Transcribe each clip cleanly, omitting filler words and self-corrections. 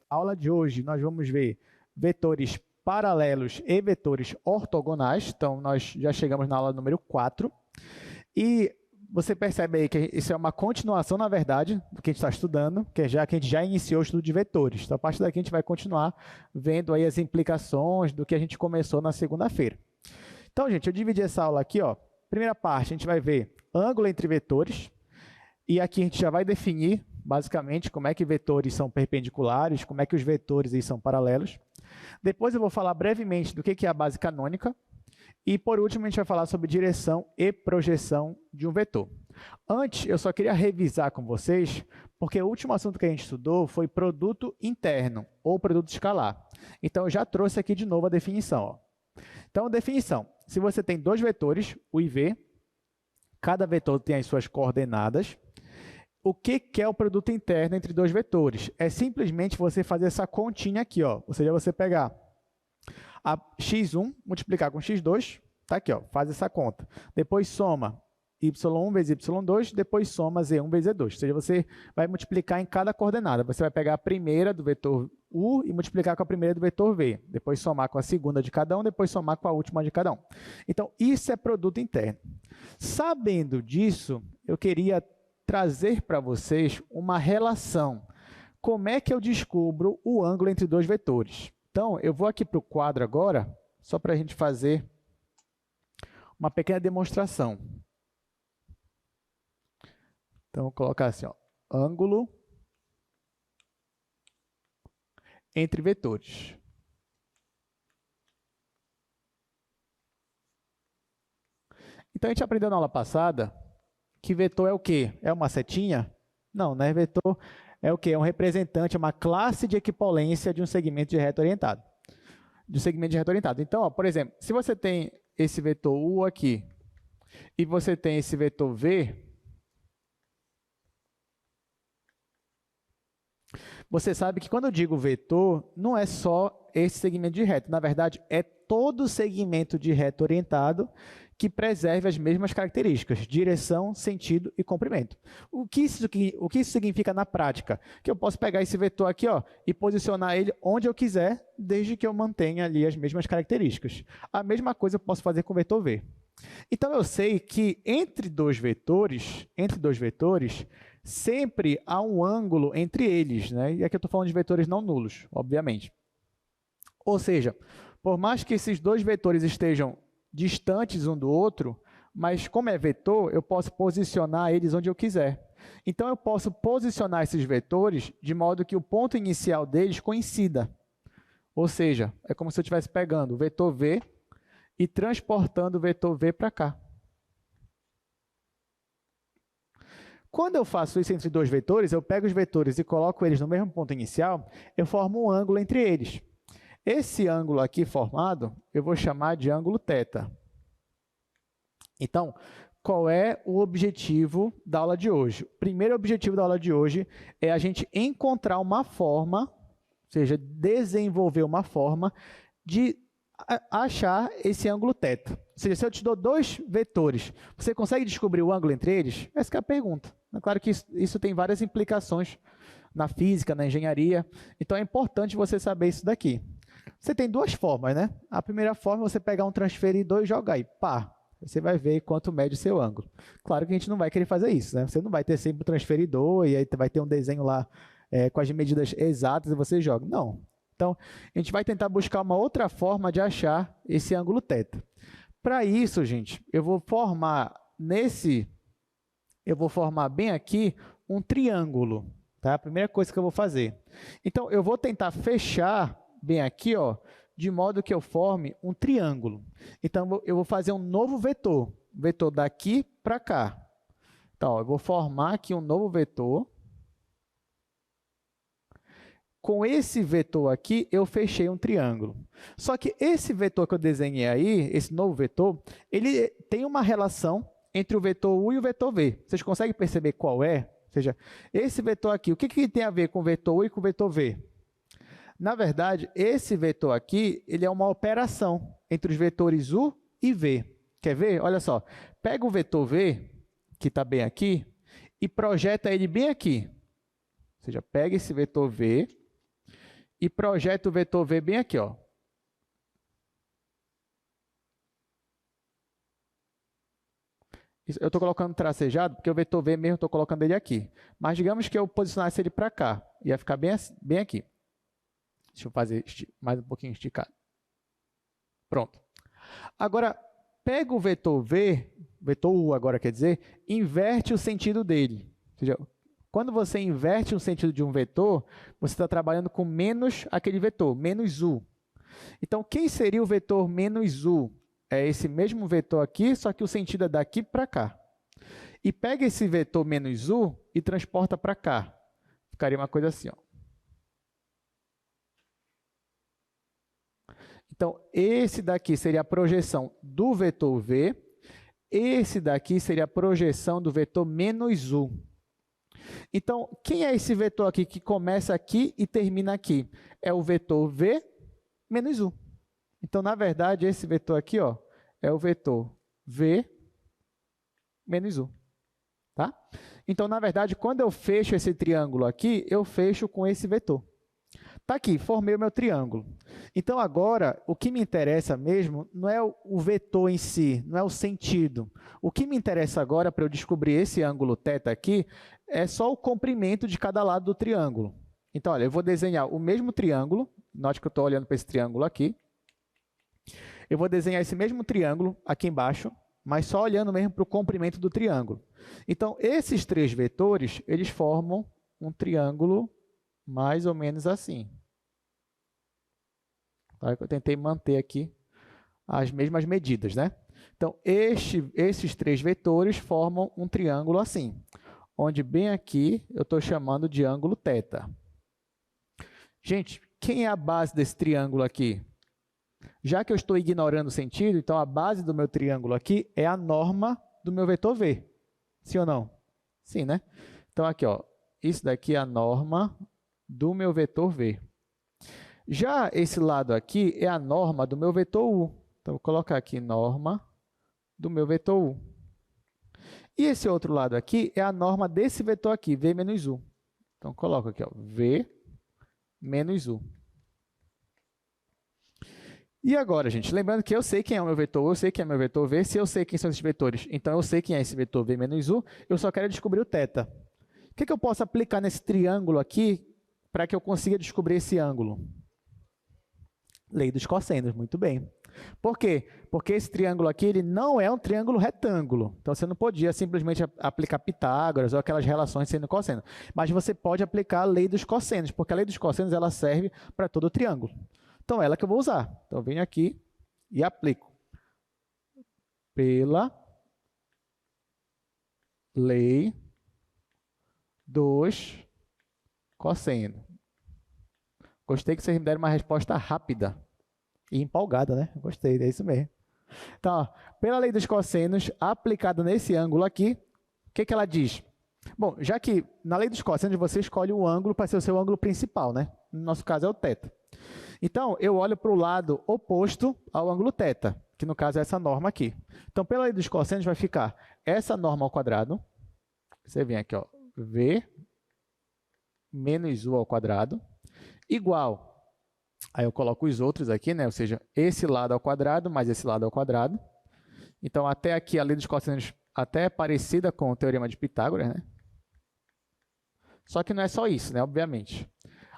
Aula de hoje nós vamos ver vetores paralelos e vetores ortogonais. Então, nós já chegamos na aula número 4. E você percebe aí que isso é uma continuação, na verdade, do que a gente está estudando, que a gente já iniciou o estudo de vetores. Então, a partir daqui, a gente vai continuar vendo aí as implicações do que a gente começou na segunda-feira. Então, gente, eu dividi essa aula aqui, ó. Primeira parte, a gente vai ver ângulo entre vetores. E aqui a gente já vai definir, basicamente, como é que vetores são perpendiculares, como é que os vetores aí são paralelos. Depois eu vou falar brevemente do que é a base canônica. E, por último, a gente vai falar sobre direção e projeção de um vetor. Antes, eu só queria revisar com vocês, porque o último assunto que a gente estudou foi produto interno, ou produto escalar. Então, eu já trouxe aqui de novo a definição. Ó. Então, definição. Se você tem dois vetores, U e V, cada vetor tem as suas coordenadas. O que é o produto interno entre dois vetores? É simplesmente você fazer essa continha aqui, ó. Ou seja, você pegar a x1 multiplicar com x2, tá aqui, ó, faz essa conta. Depois soma y1 vezes y2, depois soma z1 vezes z2. Ou seja, você vai multiplicar em cada coordenada. Você vai pegar a primeira do vetor u e multiplicar com a primeira do vetor v. Depois somar com a segunda de cada um, depois somar com a última de cada um. Então, isso é produto interno. Sabendo disso, eu queria trazer para vocês uma relação. Como é que eu descubro o ângulo entre dois vetores? Então, eu vou aqui para o quadro agora, só para a gente fazer uma pequena demonstração. Então, vou colocar assim, ó, ângulo entre vetores. Então, a gente aprendeu na aula passada que vetor é o quê? É uma setinha? Não, né? Vetor é o quê? É um representante, é uma classe de equipolência de um segmento de reto orientado. Então, ó, por exemplo, se você tem esse vetor U aqui e você tem esse vetor V, você sabe que quando eu digo vetor, não é só esse segmento de reto. Na verdade, é todo segmento de reto orientado que preserve as mesmas características, direção, sentido e comprimento. O que isso significa na prática? Que eu posso pegar esse vetor aqui, ó, e posicionar ele onde eu quiser, desde que eu mantenha ali as mesmas características. A mesma coisa eu posso fazer com o vetor V. Então, eu sei que entre dois vetores, sempre há um ângulo entre eles, né? E aqui eu estou falando de vetores não nulos, obviamente. Ou seja, por mais que esses dois vetores estejam distantes um do outro, mas como é vetor, eu posso posicionar eles onde eu quiser. Então, eu posso posicionar esses vetores de modo que o ponto inicial deles coincida. Ou seja, é como se eu estivesse pegando o vetor V e transportando o vetor V para cá. Quando eu faço isso entre dois vetores, eu pego os vetores e coloco eles no mesmo ponto inicial, eu formo um ângulo entre eles. Esse ângulo aqui formado, eu vou chamar de ângulo θ. Então, qual é o objetivo da aula de hoje? O primeiro objetivo da aula de hoje é a gente encontrar uma forma, ou seja, desenvolver uma forma de achar esse ângulo θ. Ou seja, se eu te dou dois vetores, você consegue descobrir o ângulo entre eles? Essa é a pergunta. É claro que isso tem várias implicações na física, na engenharia, então é importante você saber isso daqui. Você tem duas formas, né? A primeira forma é você pegar um transferidor e jogar aí, pá, você vai ver quanto mede o seu ângulo. Claro que a gente não vai querer fazer isso, né? Você não vai ter sempre o transferidor e aí vai ter um desenho lá com as medidas exatas e você joga. Não. Então, a gente vai tentar buscar uma outra forma de achar esse ângulo θ. Para isso, gente, eu vou formar bem aqui um triângulo, tá? A primeira coisa que eu vou fazer. Então, eu vou tentar fechar bem aqui, ó, de modo que eu forme um triângulo. Então, eu vou fazer um novo vetor daqui para cá. Então, ó, eu vou formar aqui um novo vetor. Com esse vetor aqui, eu fechei um triângulo. Só que esse vetor que eu desenhei aí, esse novo vetor, ele tem uma relação entre o vetor U e o vetor V. Vocês conseguem perceber qual é? Ou seja, esse vetor aqui, o que tem a ver com o vetor U e com o vetor V? Na verdade, esse vetor aqui, ele é uma operação entre os vetores U e V. Quer ver? Olha só, pega o vetor V, que está bem aqui, e projeta ele bem aqui. Ou seja, pega esse vetor V, e projeto o vetor V bem aqui, ó. Eu estou colocando tracejado porque o vetor V mesmo estou colocando ele aqui. Mas digamos que eu posicionasse ele para cá. Ia ficar bem aqui. Deixa eu fazer mais um pouquinho esticado. Pronto. Agora, pega o vetor V, vetor U agora quer dizer, inverte o sentido dele. Ou seja, quando você inverte o sentido de um vetor, você está trabalhando com menos aquele vetor, menos U. Então, quem seria o vetor menos U? É esse mesmo vetor aqui, só que o sentido é daqui para cá. E pega esse vetor menos U e transporta para cá. Ficaria uma coisa assim, ó. Então, esse daqui seria a projeção do vetor V. Esse daqui seria a projeção do vetor menos U. Então, quem é esse vetor aqui que começa aqui e termina aqui? É o vetor V menos U. Então, na verdade, esse vetor aqui, ó, é o vetor V menos U. Tá? Então, na verdade, quando eu fecho esse triângulo aqui, eu fecho com esse vetor. Está aqui, formei o meu triângulo. Então, agora, o que me interessa mesmo não é o vetor em si, não é o sentido. O que me interessa agora, para eu descobrir esse ângulo θ aqui, é só o comprimento de cada lado do triângulo. Então, olha, eu vou desenhar o mesmo triângulo. Note que eu estou olhando para esse triângulo aqui. Eu vou desenhar esse mesmo triângulo aqui embaixo, mas só olhando mesmo para o comprimento do triângulo. Então, esses três vetores, eles formam um triângulo mais ou menos assim. Tá? Eu tentei manter aqui as mesmas medidas, né? Então, esses três vetores formam um triângulo assim, onde bem aqui eu estou chamando de ângulo θ. Gente, quem é a base desse triângulo aqui? Já que eu estou ignorando o sentido, então a base do meu triângulo aqui é a norma do meu vetor V. Sim ou não? Sim, né? Então, aqui, ó, isso daqui é a norma do meu vetor V. Já esse lado aqui é a norma do meu vetor U. Então, vou colocar aqui norma do meu vetor U. E esse outro lado aqui é a norma desse vetor aqui, V menos U. Então, coloco aqui, ó, V menos U. E agora, gente, lembrando que eu sei quem é o meu vetor U, eu sei quem é o meu vetor V, se eu sei quem são esses vetores, então eu sei quem é esse vetor V menos U, eu só quero descobrir o θ. O que eu posso aplicar nesse triângulo aqui para que eu consiga descobrir esse ângulo? Lei dos cossenos, muito bem. Por quê? Porque esse triângulo aqui ele não é um triângulo retângulo. Então, você não podia simplesmente aplicar Pitágoras ou aquelas relações seno e cosseno. Mas você pode aplicar a lei dos cossenos, porque a lei dos cossenos ela serve para todo o triângulo. Então, é ela que eu vou usar. Então, eu venho aqui e aplico. Pela lei dos cossenos. Gostei que vocês me deram uma resposta rápida e empolgada, né? Gostei, é isso mesmo. Então, ó, pela lei dos cossenos, aplicada nesse ângulo aqui, o que ela diz? Bom, já que na lei dos cossenos você escolhe um ângulo para ser o seu ângulo principal, né? No nosso caso é o θ. Então, eu olho para o lado oposto ao ângulo θ, que no caso é essa norma aqui. Então, pela lei dos cossenos vai ficar essa norma ao quadrado. Você vem aqui, ó, V menos U ao quadrado, igual. Aí eu coloco os outros aqui, né? Ou seja, esse lado ao quadrado mais esse lado ao quadrado. Então, até aqui a lei dos cossenos até é parecida com o teorema de Pitágoras, né? Só que não é só isso, né? Obviamente.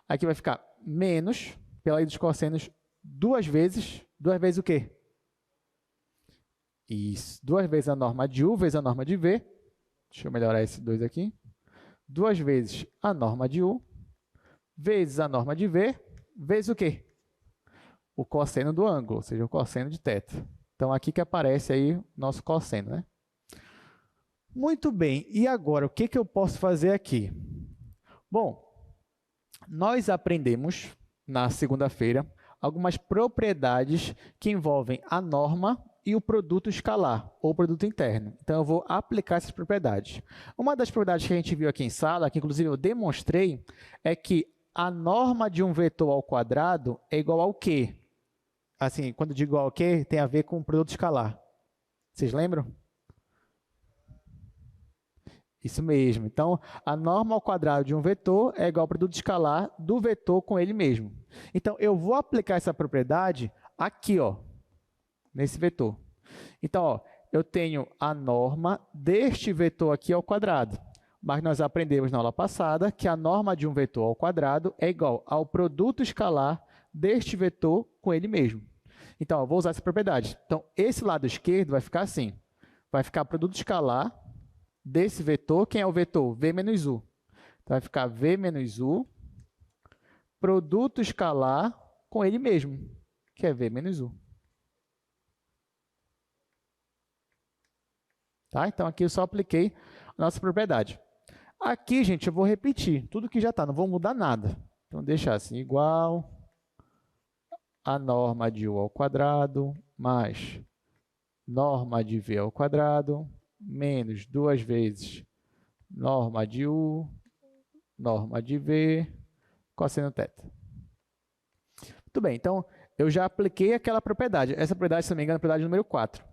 Aqui vai ficar menos, pela lei dos cossenos, duas vezes o quê? Isso, duas vezes a norma de U vezes a norma de V. Deixa eu melhorar esse 2 aqui. Duas vezes a norma de U vezes a norma de V, vezes o quê? O cosseno do ângulo, ou seja, o cosseno de θ. Então, aqui que aparece aí o nosso cosseno, né? Muito bem, e agora, o que eu posso fazer aqui? Bom, nós aprendemos, na segunda-feira, algumas propriedades que envolvem a norma e o produto escalar, ou produto interno. Então, eu vou aplicar essas propriedades. Uma das propriedades que a gente viu aqui em sala, que inclusive eu demonstrei, é que a norma de um vetor ao quadrado é igual ao quê? Assim, quando eu digo igual ao quê, tem a ver com o produto escalar. Vocês lembram? Isso mesmo. Então, a norma ao quadrado de um vetor é igual ao produto escalar do vetor com ele mesmo. Então, eu vou aplicar essa propriedade aqui, ó, nesse vetor. Então, ó, eu tenho a norma deste vetor aqui ao quadrado. Mas nós aprendemos na aula passada que a norma de um vetor ao quadrado é igual ao produto escalar deste vetor com ele mesmo. Então, eu vou usar essa propriedade. Então, esse lado esquerdo vai ficar assim. Vai ficar produto escalar desse vetor. Quem é o vetor? V menos U. Então, vai ficar V menos U, produto escalar com ele mesmo, que é V menos U. Tá? Então, aqui eu só apliquei a nossa propriedade. Aqui, gente, eu vou repetir tudo que já está, não vou mudar nada. Então, deixar assim, igual a norma de U ao quadrado mais norma de V ao quadrado menos 2 vezes norma de U, norma de V, cosseno θ. Muito bem, então, eu já apliquei aquela propriedade. Essa propriedade, se não me engano, é a propriedade número 4.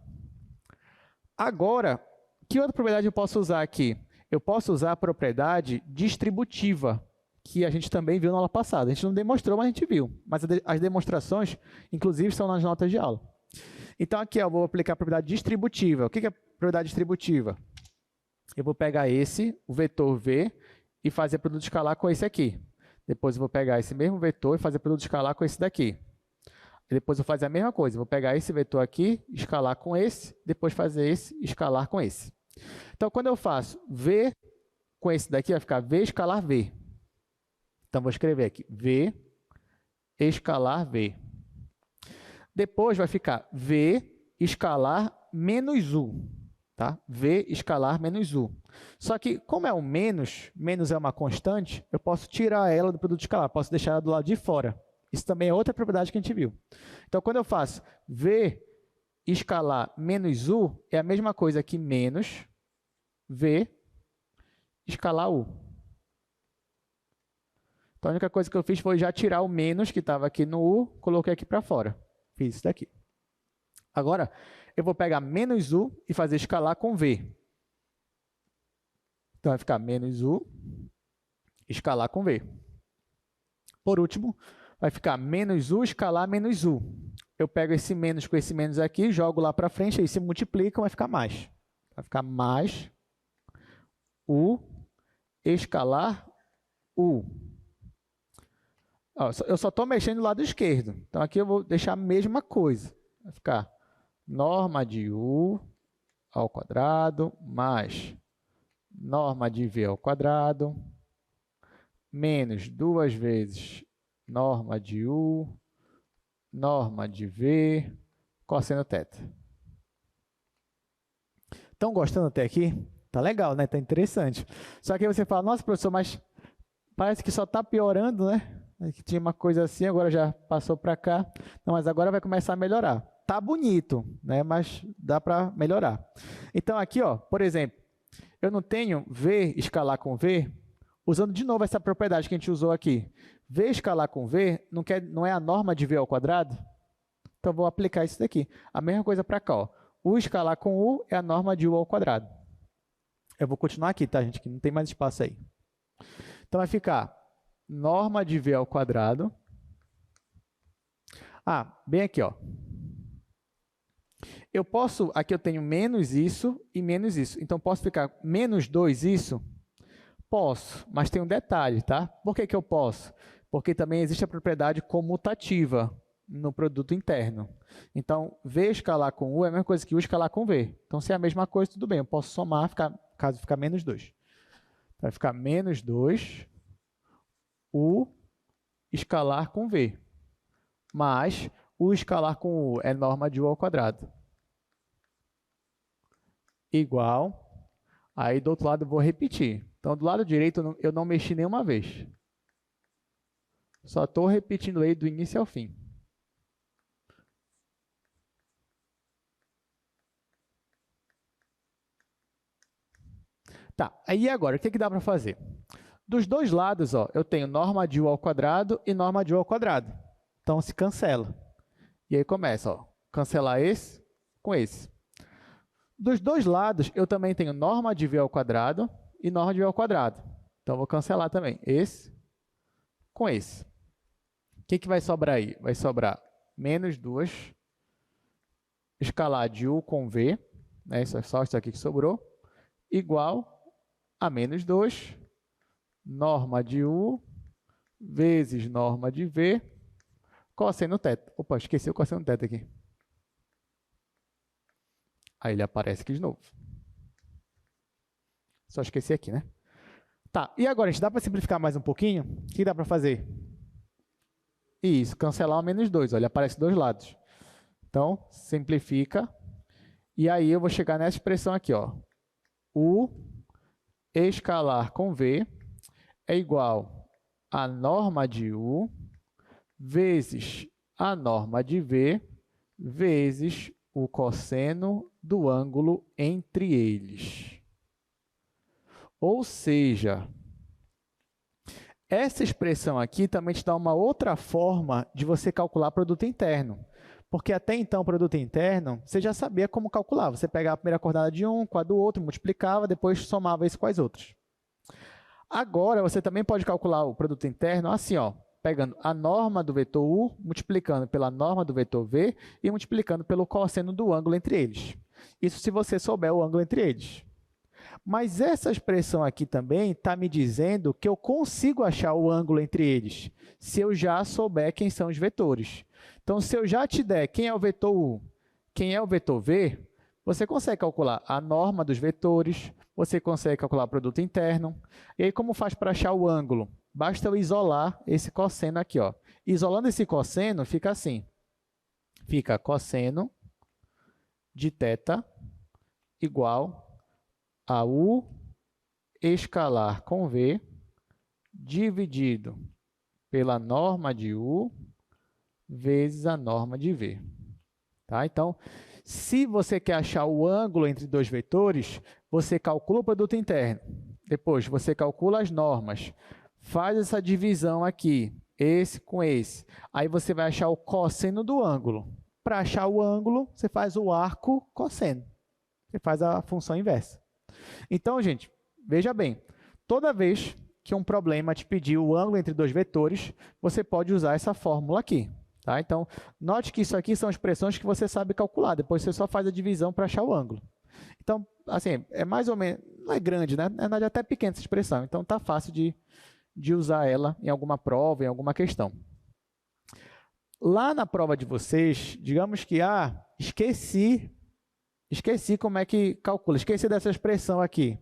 Agora, que outra propriedade eu posso usar aqui? Eu posso usar a propriedade distributiva, que a gente também viu na aula passada. A gente não demonstrou, mas a gente viu. Mas as demonstrações, inclusive, estão nas notas de aula. Então, aqui eu vou aplicar a propriedade distributiva. O que é a propriedade distributiva? Eu vou pegar o vetor V, e fazer produto escalar com esse aqui. Depois eu vou pegar esse mesmo vetor e fazer produto escalar com esse daqui. E depois eu vou fazer a mesma coisa. Eu vou pegar esse vetor aqui, escalar com esse, depois fazer esse, escalar com esse. Então, quando eu faço V com esse daqui, vai ficar V escalar V. Então, vou escrever aqui, V escalar V. Depois vai ficar V escalar menos U. Tá? V escalar menos U. Só que, como é um menos é uma constante, eu posso tirar ela do produto escalar, posso deixar ela do lado de fora. Isso também é outra propriedade que a gente viu. Então, quando eu faço V escalar menos U, é a mesma coisa que menos V escalar U. Então, a única coisa que eu fiz foi já tirar o menos que estava aqui no U, coloquei aqui para fora. Fiz isso daqui. Agora, eu vou pegar menos U e fazer escalar com V. Então, vai ficar menos U, escalar com V. Por último, vai ficar menos U escalar menos U. Eu pego esse menos com esse menos aqui, jogo lá para frente, aí se multiplicam, vai ficar mais. Vai ficar mais U escalar U. Ó, eu só estou mexendo do lado esquerdo. Então, aqui eu vou deixar a mesma coisa. Vai ficar norma de U ao quadrado mais norma de V ao quadrado menos 2 vezes norma de U, norma de V, cosseno θ. Estão gostando até aqui? Tá legal, né? Tá interessante. Só que aí você fala, nossa, professor, mas parece que só está piorando, né? Que tinha uma coisa assim, agora já passou para cá. Não, mas agora vai começar a melhorar. Tá bonito, né? Mas dá para melhorar. Então, aqui, ó, por exemplo, eu não tenho V escalar com V, usando de novo essa propriedade que a gente usou aqui. V escalar com V não é a norma de V ao quadrado? Então, vou aplicar isso daqui. A mesma coisa para cá, ó. U escalar com U é a norma de U ao quadrado. Eu vou continuar aqui, tá, gente? Que não tem mais espaço aí. Então, vai ficar norma de V ao quadrado. Ah, bem aqui, ó. Eu posso, aqui eu tenho menos isso e menos isso. Então, posso ficar menos 2 isso? Posso, mas tem um detalhe, tá? Por que que eu posso? Porque também existe a propriedade comutativa no produto interno. Então, V escalar com U é a mesma coisa que U escalar com V. Então, se é a mesma coisa, tudo bem. Eu posso somar, caso ficar menos 2. Vai ficar menos 2, U escalar com V. Mas U escalar com U é norma de U ao quadrado. Igual. Aí, do outro lado, eu vou repetir. Então, do lado direito, eu não mexi nenhuma vez. Só estou repetindo ele do início ao fim. Tá, aí agora, o que dá para fazer? Dos dois lados, ó, eu tenho norma de U ao quadrado e norma de U ao quadrado. Então, se cancela. E aí começa, ó, cancelar esse com esse. Dos dois lados, eu também tenho norma de V ao quadrado e norma de V ao quadrado. Então, vou cancelar também esse com esse. O que vai sobrar aí? Vai sobrar menos 2, escalar de U com V, né? Isso é só isso aqui que sobrou, igual a menos 2, norma de U, vezes norma de V, cosseno θ. Opa, esqueci o cosseno θ aqui. Aí ele aparece aqui de novo. Só esqueci aqui, né? Tá, e agora, a gente dá para simplificar mais um pouquinho? O que dá para fazer? Isso, cancelar o menos 2, olha, aparece dos lados. Então, simplifica. E aí eu vou chegar nessa expressão aqui, ó. U escalar com V é igual a norma de U vezes a norma de V vezes o cosseno do ângulo entre eles. Ou seja, essa expressão aqui também te dá uma outra forma de você calcular produto interno. Porque até então, o produto interno, você já sabia como calcular. Você pegava a primeira coordenada de um com a do outro, multiplicava, depois somava isso com as outras. Agora, você também pode calcular o produto interno assim, ó, pegando a norma do vetor U, multiplicando pela norma do vetor V e multiplicando pelo cosseno do ângulo entre eles. Isso se você souber o ângulo entre eles. Mas essa expressão aqui também está me dizendo que eu consigo achar o ângulo entre eles, se eu já souber quem são os vetores. Então, se eu já te der quem é o vetor U, quem é o vetor V, você consegue calcular a norma dos vetores, você consegue calcular o produto interno. E aí, como faz para achar o ângulo? Basta eu isolar esse cosseno aqui, ó. Isolando esse cosseno, fica assim. Fica cosseno de θ igual a U escalar com V dividido pela norma de U vezes a norma de V. Tá? Então, se você quer achar o ângulo entre dois vetores, você calcula o produto interno. Depois, você calcula as normas. Faz essa divisão aqui, esse com esse. Aí você vai achar o cosseno do ângulo. Para achar o ângulo, você faz o arco cosseno. Você faz a função inversa. Então, gente, veja bem, toda vez que um problema te pedir o ângulo entre dois vetores, você pode usar essa fórmula aqui. Tá? Então, note que isso aqui são expressões que você sabe calcular, depois você só faz a divisão para achar o ângulo. Então, assim, é mais ou menos, não é grande, né? É até pequena essa expressão, então está fácil de usar ela em alguma prova, em alguma questão. Lá na prova de vocês, digamos que, esqueci como é que calcula, esqueci dessa expressão aqui.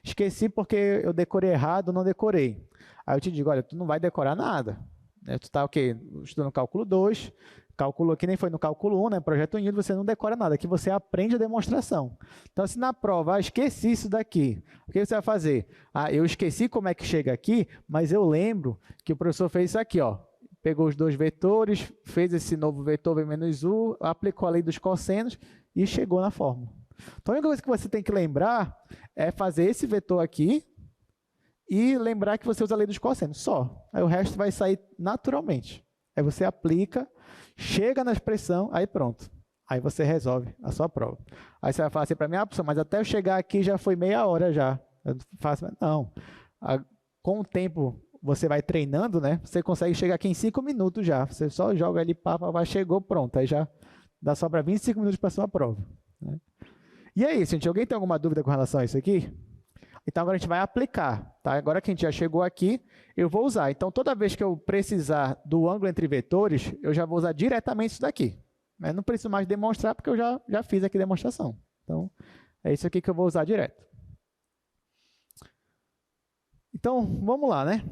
Esqueci porque eu decorei errado, não decorei. Aí eu te digo, olha, tu não vai decorar nada. Tu está o quê? Estudando cálculo 2, cálculo que nem foi no cálculo 1, né? Projeto unido, você não decora nada, aqui você aprende a demonstração. Então, se na prova, esqueci isso daqui, o que você vai fazer? Eu esqueci como é que chega aqui, mas eu lembro que o professor fez isso aqui, ó. Pegou os dois vetores, fez esse novo vetor V menos U, aplicou a lei dos cossenos e chegou na fórmula. Então, a única coisa que você tem que lembrar é fazer esse vetor aqui e lembrar que você usa a lei dos cossenos, só. Aí o resto vai sair naturalmente. Aí você aplica, chega na expressão, aí pronto. Aí você resolve a sua prova. Aí você vai falar assim para mim, professor, mas até eu chegar aqui já foi meia hora já. Eu faço, não. Com o tempo você vai treinando, né? Você consegue chegar aqui em 5 minutos já. Você só joga ali, chegou, pronto. Aí já dá só para 25 minutos para a sua prova. Né? E é isso, gente. Alguém tem alguma dúvida com relação a isso aqui? Então, agora a gente vai aplicar. Tá? Agora que a gente já chegou aqui, eu vou usar. Então, toda vez que eu precisar do ângulo entre vetores, eu já vou usar diretamente isso daqui. Né? Não preciso mais demonstrar, porque eu já fiz aqui a demonstração. Então, é isso aqui que eu vou usar direto. Então, vamos lá, né?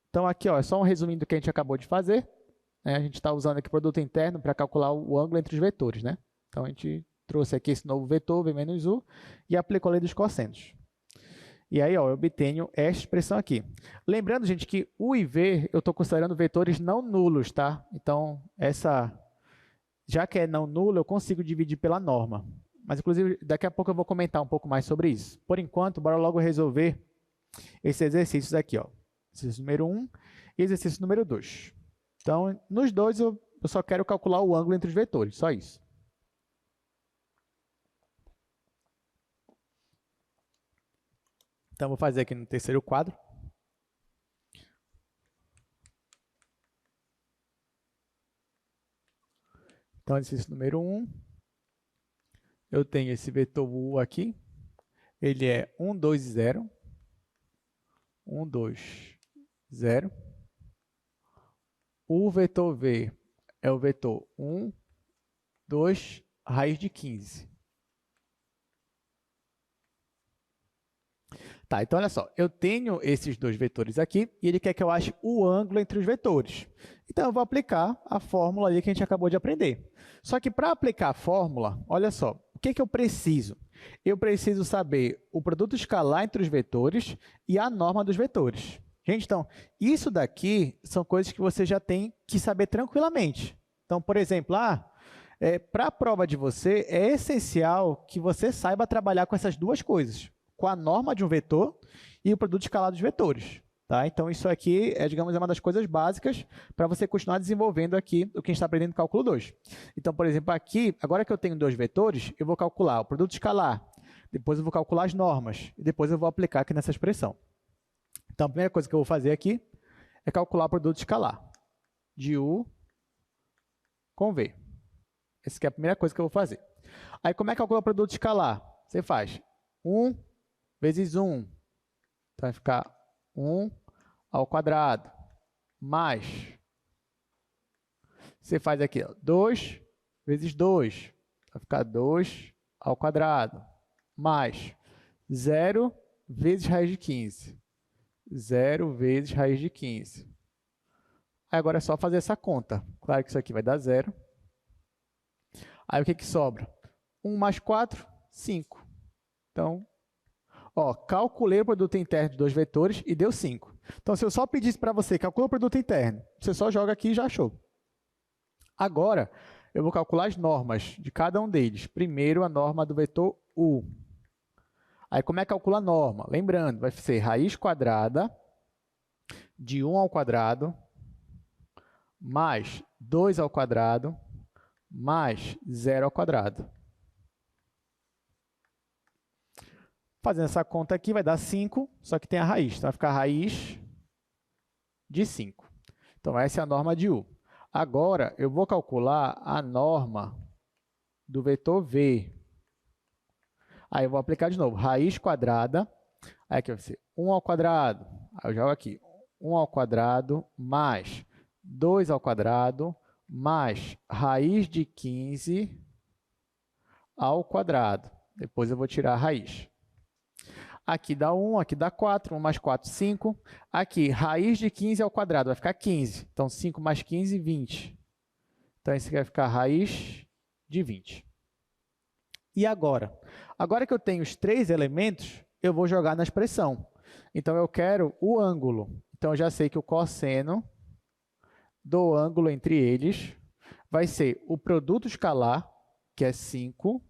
Então, aqui ó, é só um resuminho do que a gente acabou de fazer. Né? A gente está usando aqui o produto interno para calcular o ângulo entre os vetores. Né? Então, a gente trouxe aqui esse novo vetor, V menos U, e aplicou a lei dos cossenos. E aí, ó, eu obtenho esta expressão aqui. Lembrando, gente, que U e V eu estou considerando vetores não nulos, tá? Então, já que é não nulo, eu consigo dividir pela norma. Mas, inclusive, daqui a pouco eu vou comentar um pouco mais sobre isso. Por enquanto, bora logo resolver esses exercícios aqui, ó. Exercício número 1 e exercício número 2. Então, nos dois, eu só quero calcular o ângulo entre os vetores, só isso. Então, vou fazer aqui no terceiro quadro. Então, exercício número 1. Eu tenho esse vetor U aqui. Ele é 1, 2, 0. 1, 2, 0. O vetor V é o vetor 1, 2, raiz de 15. Tá, então olha só, eu tenho esses dois vetores aqui e ele quer que eu ache o ângulo entre os vetores. Então, eu vou aplicar a fórmula ali que a gente acabou de aprender. Só que para aplicar a fórmula, olha só, o que eu preciso? Eu preciso saber o produto escalar entre os vetores e a norma dos vetores. Gente, então, isso daqui são coisas que você já tem que saber tranquilamente. Então, por exemplo, para a prova de você, é essencial que você saiba trabalhar com essas duas coisas, com a norma de um vetor e o produto escalar dos vetores. Tá? Então, isso aqui digamos, é uma das coisas básicas para você continuar desenvolvendo aqui o que a gente está aprendendo no cálculo 2. Então, por exemplo, aqui, agora que eu tenho dois vetores, eu vou calcular o produto escalar, depois eu vou calcular as normas, e depois eu vou aplicar aqui nessa expressão. Então, a primeira coisa que eu vou fazer aqui é calcular o produto escalar de U com V. Essa aqui é a primeira coisa que eu vou fazer. Aí, como é que calcula o produto escalar? Você faz 1 vezes 1, então vai ficar 1 ao quadrado, mais, você faz aqui, 2 vezes 2, vai ficar 2 ao quadrado, mais 0 vezes raiz de 15. 0 vezes raiz de 15. Aí agora é só fazer essa conta. Claro que isso aqui vai dar 0. Aí o que sobra? 1 mais 4, 5. Então, calculei o produto interno de dois vetores e deu 5. Então, se eu só pedisse para você calcular o produto interno, você só joga aqui e já achou. Agora, eu vou calcular as normas de cada um deles. Primeiro, a norma do vetor U. Aí, como é que calcula a norma? Lembrando, vai ser raiz quadrada de 1 ao quadrado mais 2 ao quadrado mais 0 ao quadrado. Fazendo essa conta aqui, vai dar 5, só que tem a raiz. Então, vai ficar raiz de 5. Então, essa é a norma de U. Agora, eu vou calcular a norma do vetor V. Aí, eu vou aplicar de novo. Raiz quadrada. Aí, aqui vai ser 1 ao quadrado. Aí, eu jogo aqui. 1 ao quadrado mais 2 ao quadrado mais raiz de 15 ao quadrado. Depois, eu vou tirar a raiz. Aqui dá 1, aqui dá 4, 1 mais 4, 5. Aqui, raiz de 15 ao quadrado, vai ficar 15. Então, 5 mais 15, 20. Então, isso aqui vai ficar raiz de 20. E agora? Agora que eu tenho os três elementos, eu vou jogar na expressão. Então, eu quero o ângulo. Então, eu já sei que o cosseno do ângulo entre eles vai ser o produto escalar, que é 5,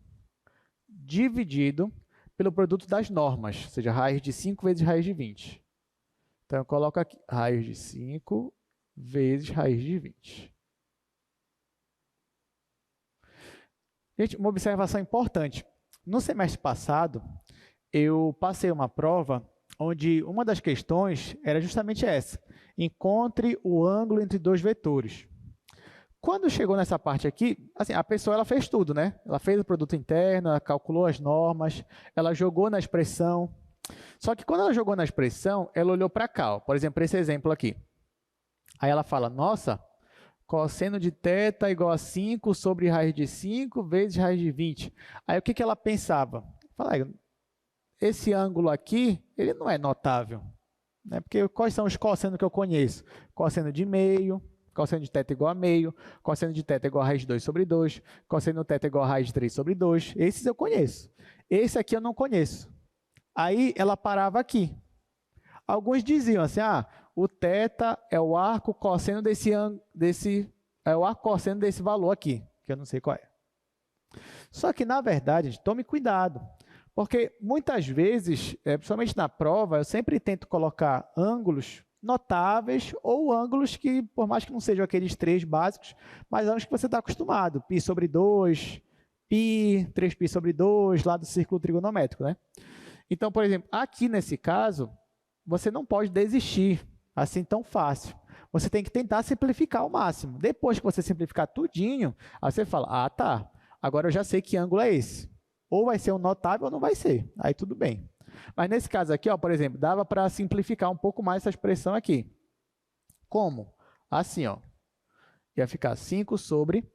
dividido pelo produto das normas, ou seja, raiz de 5 vezes raiz de 20. Então, eu coloco aqui, raiz de 5 vezes raiz de 20. Gente, uma observação importante. No semestre passado, eu passei uma prova onde uma das questões era justamente essa. Encontre o ângulo entre dois vetores. Quando chegou nessa parte aqui, assim, a pessoa ela fez tudo, né? Ela fez o produto interno, ela calculou as normas, ela jogou na expressão. Só que quando ela jogou na expressão, ela olhou para cá, por exemplo, esse exemplo aqui. Aí ela fala, nossa, cosseno de θ igual a 5 sobre raiz de 5 vezes raiz de 20. Aí o que ela pensava? Fala, esse ângulo aqui, ele não é notável, né? Porque quais são os cossenos que eu conheço? Cosseno de meio, cosseno de θ igual a meio, cosseno de θ igual a raiz de 2 sobre 2, cosseno de θ igual a raiz de 3 sobre 2. Esses eu conheço. Esse aqui eu não conheço. Aí ela parava aqui. Alguns diziam assim, o θ é o arco cosseno desse valor aqui, que eu não sei qual é. Só que, na verdade, tome cuidado, porque muitas vezes, principalmente na prova, eu sempre tento colocar ângulos notáveis ou ângulos que, por mais que não sejam aqueles três básicos, mas ângulos que você está acostumado, π sobre 2, π, 3π sobre 2, lá do círculo trigonométrico, né? Então, por exemplo, aqui nesse caso, você não pode desistir assim tão fácil. Você tem que tentar simplificar ao máximo. Depois que você simplificar tudinho, aí você fala, ah, tá, agora eu já sei que ângulo é esse. Ou vai ser um notável ou não vai ser. Aí tudo bem. Mas nesse caso aqui, ó, por exemplo, dava para simplificar um pouco mais essa expressão aqui. Como? Assim, ó. Ia ficar 5 sobre...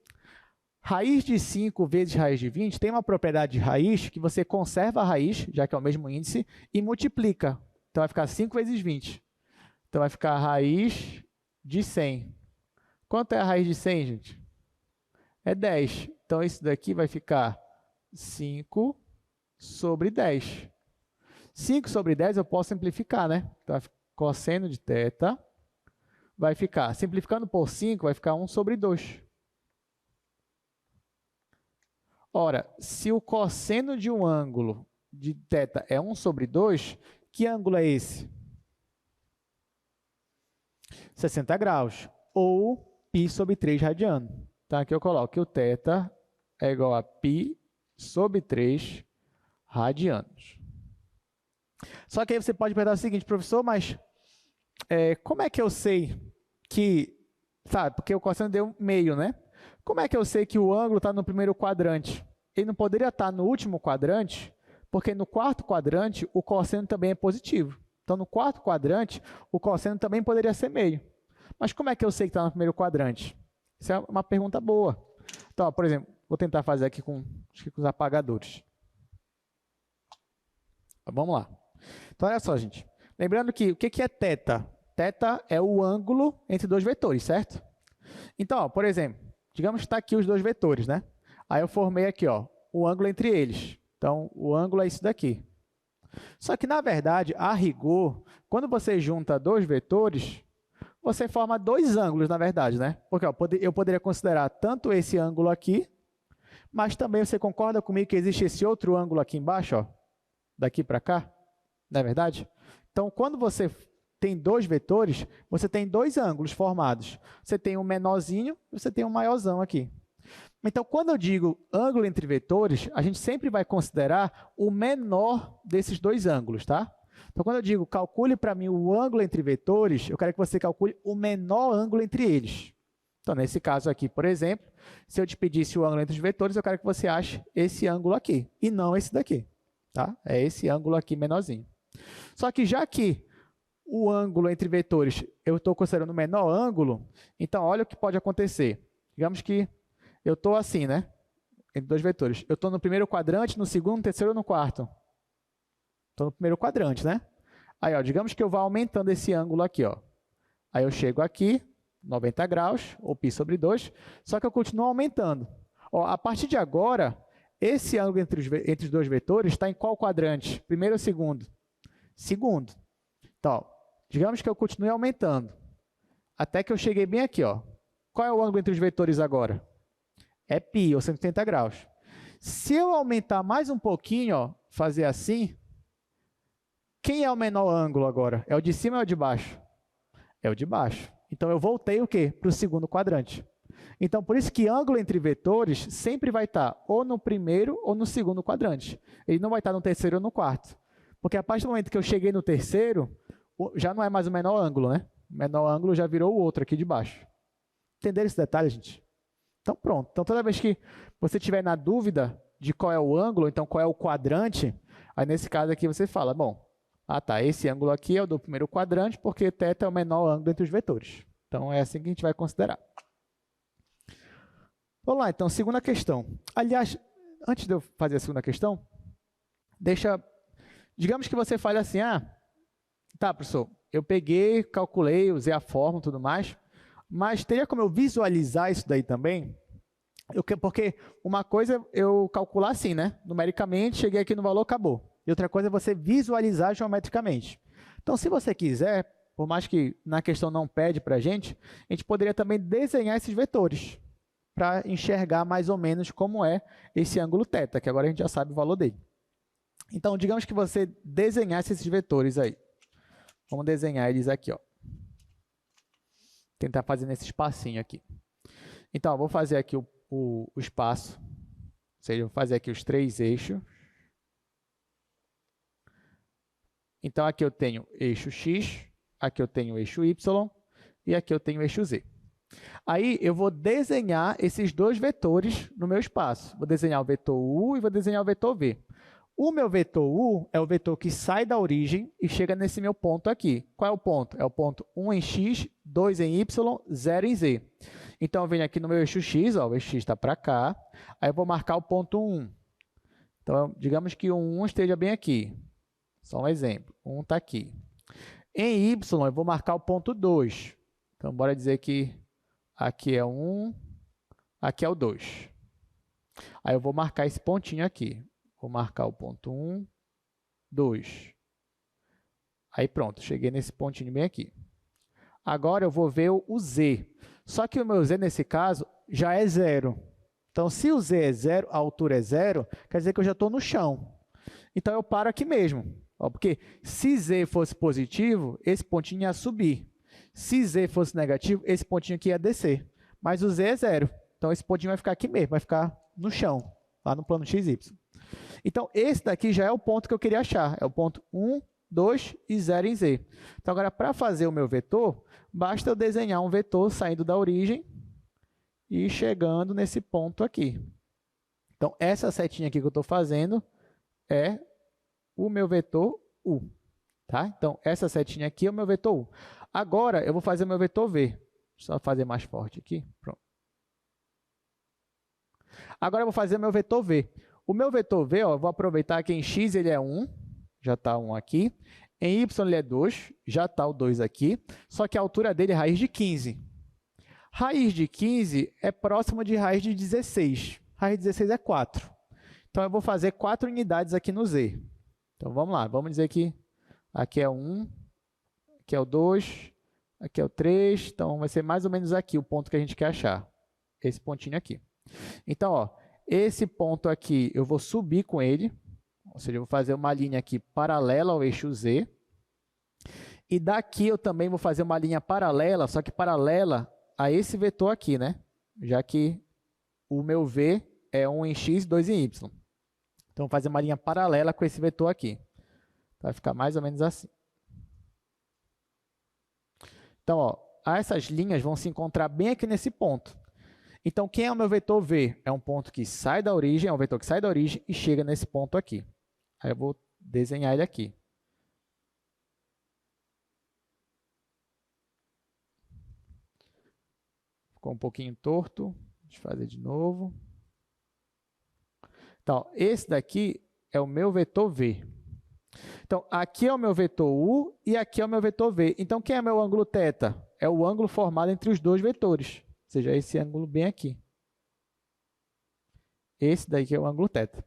Raiz de 5 vezes raiz de 20 tem uma propriedade de raiz que você conserva a raiz, já que é o mesmo índice, e multiplica. Então, vai ficar 5 vezes 20. Então, vai ficar a raiz de 100. Quanto é a raiz de 100, gente? É 10. Então, isso daqui vai ficar 5 sobre 10. 5 sobre 10 eu posso simplificar, né? Então, cosseno de θ vai ficar, simplificando por 5, vai ficar 1 sobre 2. Ora, se o cosseno de um ângulo de θ é 1 sobre 2, que ângulo é esse? 60 graus, ou π sobre 3 radiano. Então, aqui eu coloco que o θ é igual a π sobre 3 radianos. Só que aí você pode perguntar o seguinte, professor, mas como é que eu sei que... Sabe, porque o cosseno deu meio, né? Como é que eu sei que o ângulo está no primeiro quadrante? Ele não poderia estar no último quadrante, porque no quarto quadrante o cosseno também é positivo. Então, no quarto quadrante, o cosseno também poderia ser meio. Mas como é que eu sei que está no primeiro quadrante? Isso é uma pergunta boa. Então, ó, por exemplo, vou tentar fazer aqui com os apagadores. Vamos lá. Então, olha só, gente. Lembrando que o que é θ? Θ é o ângulo entre dois vetores, certo? Então, ó, por exemplo, digamos que está aqui os dois vetores, né? Aí eu formei aqui, ó, o ângulo entre eles. Então, o ângulo é isso daqui. Só que, na verdade, a rigor, quando você junta dois vetores, você forma dois ângulos, na verdade, né? Porque ó, eu poderia considerar tanto esse ângulo aqui, mas também você concorda comigo que existe esse outro ângulo aqui embaixo, ó, daqui para cá? Não é verdade? Então, quando você tem dois vetores, você tem dois ângulos formados. Você tem um menorzinho e você tem um maiorzão aqui. Então, quando eu digo ângulo entre vetores, a gente sempre vai considerar o menor desses dois ângulos, tá? Então, quando eu digo calcule para mim o ângulo entre vetores, eu quero que você calcule o menor ângulo entre eles. Então, nesse caso aqui, por exemplo, se eu te pedisse o ângulo entre os vetores, eu quero que você ache esse ângulo aqui, e não esse daqui. Tá? É esse ângulo aqui menorzinho. Só que já que o ângulo entre vetores eu estou considerando o menor ângulo, então olha o que pode acontecer. Digamos que eu estou assim, né? Entre dois vetores. Eu estou no primeiro quadrante, no segundo, no terceiro ou no quarto? Estou no primeiro quadrante, né? Aí, ó, digamos que eu vá aumentando esse ângulo aqui, ó. Aí eu chego aqui, 90 graus, ou π sobre 2, só que eu continuo aumentando. Ó, a partir de agora, esse ângulo entre os dois vetores está em qual quadrante? Primeiro ou segundo? Segundo. Então, ó, digamos que eu continue aumentando, até que eu cheguei bem aqui, ó. Qual é o ângulo entre os vetores agora? É π, ou 180 graus. Se eu aumentar mais um pouquinho, ó, fazer assim, quem é o menor ângulo agora? É o de cima ou é o de baixo? É o de baixo. Então, eu voltei o quê? Para o segundo quadrante. Então, por isso que ângulo entre vetores sempre vai estar ou no primeiro ou no segundo quadrante. Ele não vai estar no terceiro ou no quarto. Porque a partir do momento que eu cheguei no terceiro, já não é mais o menor ângulo, né? O menor ângulo já virou o outro aqui de baixo. Entenderam esse detalhe, gente? Então, pronto. Então, toda vez que você estiver na dúvida de qual é o ângulo, então qual é o quadrante, aí nesse caso aqui você fala, bom, tá, esse ângulo aqui é o do primeiro quadrante, porque θ é o menor ângulo entre os vetores. Então, é assim que a gente vai considerar. Vamos lá, então, segunda questão. Aliás, antes de eu fazer a segunda questão, digamos que você fale assim, tá, professor, eu peguei, calculei, usei a fórmula e tudo mais, mas teria como eu visualizar isso daí também? Porque uma coisa é eu calcular assim, né? Numericamente, cheguei aqui no valor, acabou. E outra coisa é você visualizar geometricamente. Então, se você quiser, por mais que na questão não pede para a gente poderia também desenhar esses vetores para enxergar mais ou menos como é esse ângulo θ, que agora a gente já sabe o valor dele. Então, digamos que você desenhasse esses vetores aí. Vamos desenhar eles aqui, ó. Tentar fazer nesse espacinho aqui. Então, vou fazer aqui o espaço, ou seja, vou fazer aqui os três eixos. Então, aqui eu tenho eixo x, aqui eu tenho eixo y e aqui eu tenho eixo z. Aí, eu vou desenhar esses dois vetores no meu espaço. Vou desenhar o vetor u e vou desenhar o vetor v. O meu vetor u é o vetor que sai da origem e chega nesse meu ponto aqui. Qual é o ponto? É o ponto 1 em x, 2 em y, 0 em z. Então, eu venho aqui no meu eixo x, ó, o eixo x está para cá. Aí, eu vou marcar o ponto 1. Então, digamos que o 1 esteja bem aqui. Só um exemplo. 1 está aqui. Em y, eu vou marcar o ponto 2. Então, bora dizer que aqui é 1, aqui é o 2. Aí, eu vou marcar esse pontinho aqui. Vou marcar o ponto 1, 2. Aí, pronto. Cheguei nesse pontinho bem aqui. Agora, eu vou ver o z. Só que o meu z, nesse caso, já é 0. Então, se o z é 0, a altura é 0, quer dizer que eu já estou no chão. Então, eu paro aqui mesmo. Ó, porque se z fosse positivo, esse pontinho ia subir. Se z fosse negativo, esse pontinho aqui ia descer. Mas o z é 0. Então, esse pontinho vai ficar aqui mesmo, vai ficar no chão, lá no plano xy. Então, esse daqui já é o ponto que eu queria achar. É o ponto 1, 2 e 0 em z. Então, agora, para fazer o meu vetor, basta eu desenhar um vetor saindo da origem e chegando nesse ponto aqui. Então, essa setinha aqui que eu estou fazendo é o meu vetor u. Tá? Então, essa setinha aqui é o meu vetor u. Agora, eu vou fazer o meu vetor v. Só fazer mais forte aqui. Pronto. Agora, eu vou fazer o meu vetor v. O meu vetor v, ó, eu vou aproveitar que em x ele é 1, já está 1 aqui. Em y ele é 2, já está o 2 aqui. Só que a altura dele é raiz de 15. Raiz de 15 é próximo de raiz de 16. Raiz de 16 é 4. Então, eu vou fazer 4 unidades aqui no z. Então, vamos lá. Vamos dizer que aqui é 1, aqui é o 2, aqui é o 3. Então, vai ser mais ou menos aqui o ponto que a gente quer achar. Esse pontinho aqui. Então, ó, esse ponto aqui eu vou subir com ele. Ou seja, eu vou fazer uma linha aqui paralela ao eixo z. E daqui eu também vou fazer uma linha paralela, só que paralela a esse vetor aqui, né? Já que o meu v é 1 em x, 2 em y. Então, vou fazer uma linha paralela com esse vetor aqui. Vai ficar mais ou menos assim. Então, ó, essas linhas vão se encontrar bem aqui nesse ponto. Então, quem é o meu vetor v? É um ponto que sai da origem, é um vetor que sai da origem e chega nesse ponto aqui. Aí eu vou desenhar ele aqui. Ficou um pouquinho torto. Deixa eu fazer de novo. Então, esse daqui é o meu vetor v. Então, aqui é o meu vetor u e aqui é o meu vetor v. Então, quem é meu ângulo θ? É o ângulo formado entre os dois vetores. Ou seja, esse ângulo bem aqui. Esse daqui é o ângulo θ.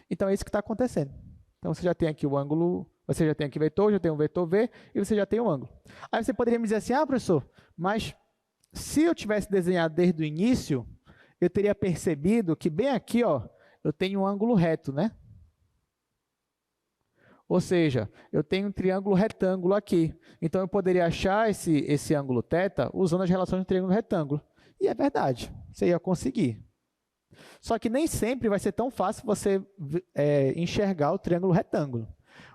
Então, é isso que está acontecendo. Então, você já tem aqui o ângulo, você já tem aqui o vetor, já tem o vetor v e você já tem o ângulo. Aí você poderia me dizer assim, professor, mas se eu tivesse desenhado desde o início, eu teria percebido que bem aqui, ó, eu tenho um ângulo reto, né? Ou seja, eu tenho um triângulo retângulo aqui. Então, eu poderia achar esse ângulo θ usando as relações do triângulo retângulo. E é verdade, você ia conseguir. Só que nem sempre vai ser tão fácil você enxergar o triângulo retângulo.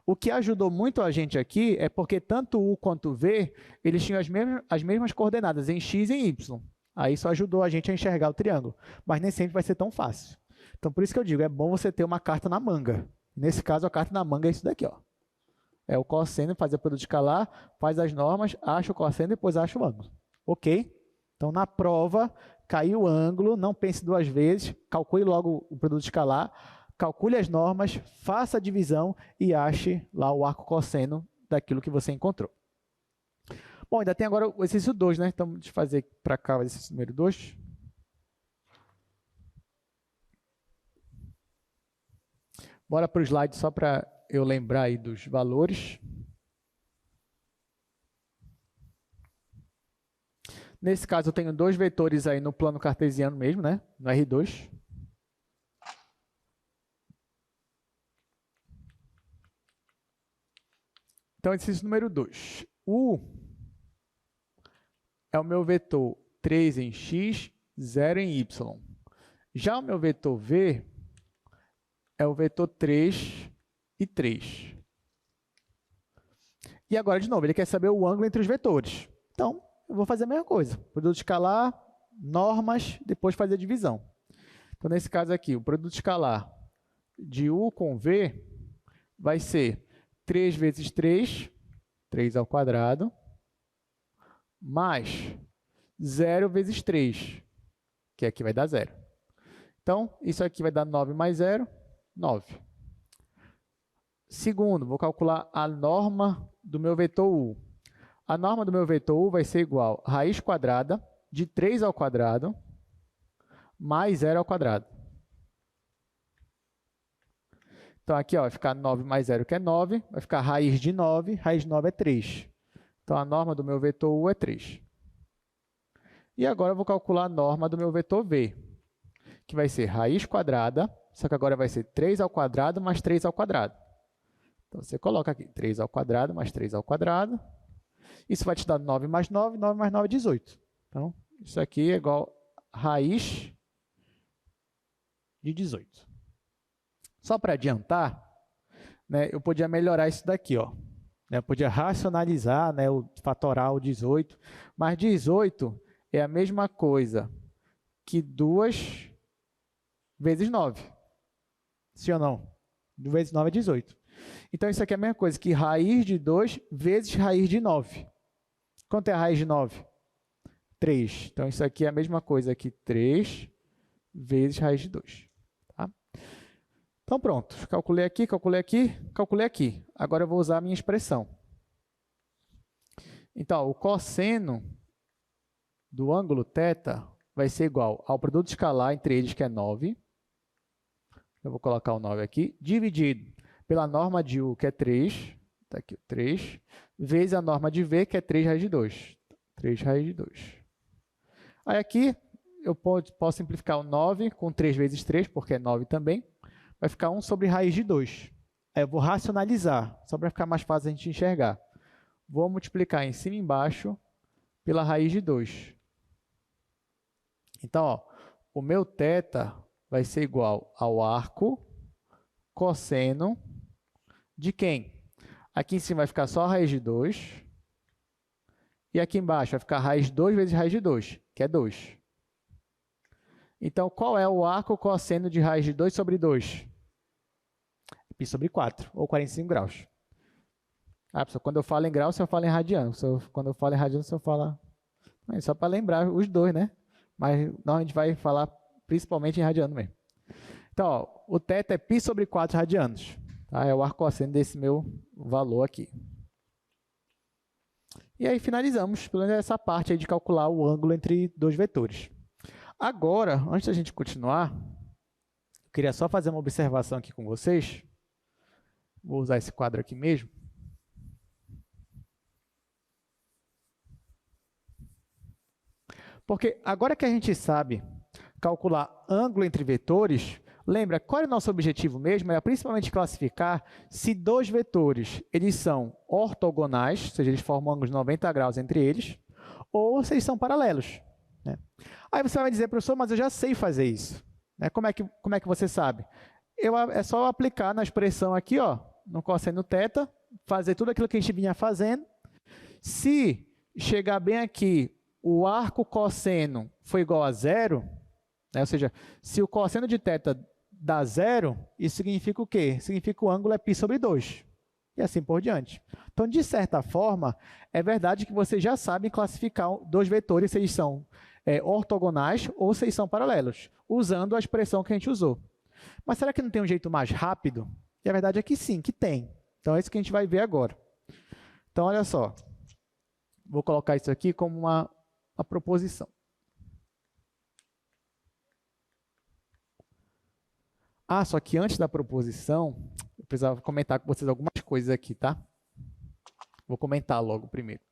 O que ajudou muito a gente aqui é porque tanto U quanto V, eles tinham as mesmas coordenadas em x e em y. Aí isso ajudou a gente a enxergar o triângulo. Mas nem sempre vai ser tão fácil. Então, por isso que eu digo, é bom você ter uma carta na manga. Nesse caso, a carta na manga é isso daqui, ó. É o cosseno, fazer o produto escalar, faz as normas, acha o cosseno e depois acha o ângulo. Ok? Então, na prova, caiu o ângulo, não pense duas vezes, calcule logo o produto escalar, calcule as normas, faça a divisão e ache lá o arco cosseno daquilo que você encontrou. Bom, ainda tem agora o exercício 2, né? Então, deixa eu fazer para cá o exercício número 2. Bora para o slide só para eu lembrar aí dos valores. Nesse caso, eu tenho dois vetores aí no plano cartesiano mesmo, né? No R2. Então, exercício número 2. U é o meu vetor 3 em x, 0 em y. Já o meu vetor v é o vetor 3 e 3. E agora, de novo, ele quer saber o ângulo entre os vetores. Então, eu vou fazer a mesma coisa. Produto escalar, normas, depois fazer a divisão. Então, nesse caso aqui, o produto escalar de U com V vai ser 3 vezes 3, 3 ao quadrado, mais 0 vezes 3, que aqui vai dar 0. Então, isso aqui vai dar 9 mais 0, 9. Segundo, vou calcular a norma do meu vetor U. A norma do meu vetor U vai ser igual a raiz quadrada de 3 ao quadrado mais 0 ao quadrado. Então, aqui ó, vai ficar 9 mais 0, que é 9. Vai ficar raiz de 9 é 3. Então, a norma do meu vetor U é 3. E agora eu vou calcular a norma do meu vetor V, que vai ser raiz quadrada, só que agora vai ser 3 ao quadrado mais 3 ao quadrado. Então, você coloca aqui 3 ao quadrado mais 3 ao quadrado. Isso vai te dar 9 mais 9, 9 mais 9 é 18. Então, isso aqui é igual a raiz de 18. Só para adiantar, né, eu podia melhorar isso daqui, ó. Eu podia racionalizar, né, o fatoral 18, mas 18 é a mesma coisa que 2 vezes 9. Sim ou não? 2 vezes 9 é 18. Então, isso aqui é a mesma coisa que raiz de 2 vezes raiz de 9. Quanto é a raiz de 9? 3. Então, isso aqui é a mesma coisa que 3 vezes raiz de 2. Tá? Então, pronto. Calculei aqui, calculei aqui, calculei aqui. Agora, eu vou usar a minha expressão. Então, o cosseno do ângulo θ vai ser igual ao produto escalar entre eles, que é 9. Eu vou colocar o 9 aqui, dividido pela norma de U, que é 3, está aqui o 3, vezes a norma de V, que é 3 raiz de 2. 3 raiz de 2. Aí aqui, eu posso simplificar o 9 com 3 vezes 3, porque é 9 também. Vai ficar 1 sobre raiz de 2. Aí eu vou racionalizar, só para ficar mais fácil a gente enxergar. Vou multiplicar em cima e embaixo pela raiz de 2. Então, ó, o meu θ vai ser igual ao arco cosseno de quem? Aqui em cima vai ficar só a raiz de 2. E aqui embaixo vai ficar raiz de 2 vezes raiz de 2, que é 2. Então, qual é o arco cosseno de raiz de 2 sobre 2? Π sobre 4, ou 45 graus. Ah, pessoal, quando eu falo em graus, eu falo em radiano. Quando eu falo em radiano, eu falo... É só para lembrar os dois, né? Mas não, a gente vai falar principalmente em radiano mesmo. Então, ó, o θ é π sobre 4 radianos. Tá? É o arco cosseno desse meu valor aqui. E aí finalizamos pelo menos essa parte aí de calcular o ângulo entre dois vetores. Agora, antes da gente continuar, eu queria só fazer uma observação aqui com vocês. Vou usar esse quadro aqui mesmo. Porque agora que a gente sabe calcular ângulo entre vetores, lembra, qual é o nosso objetivo mesmo? É principalmente classificar se dois vetores eles são ortogonais, ou seja, eles formam ângulos de 90 graus entre eles, ou se eles são paralelos. Né? Aí você vai dizer, professor, mas eu já sei fazer isso. Né? Como é que você sabe? É só aplicar na expressão aqui, ó, no cosseno θ, fazer tudo aquilo que a gente vinha fazendo. Se chegar bem aqui, o arco cosseno foi igual a 0, né? Ou seja, se o cosseno de θ dá 0, isso significa o quê? Significa que o ângulo é π sobre 2. E assim por diante. Então, de certa forma, é verdade que vocês já sabem classificar dois vetores se eles são ortogonais ou se eles são paralelos, usando a expressão que a gente usou. Mas será que não tem um jeito mais rápido? E a verdade é que sim, que tem. Então, é isso que a gente vai ver agora. Então, olha só. Vou colocar isso aqui como uma proposição. Ah, só que antes da proposição, eu precisava comentar com vocês algumas coisas aqui, tá? Vou comentar logo primeiro.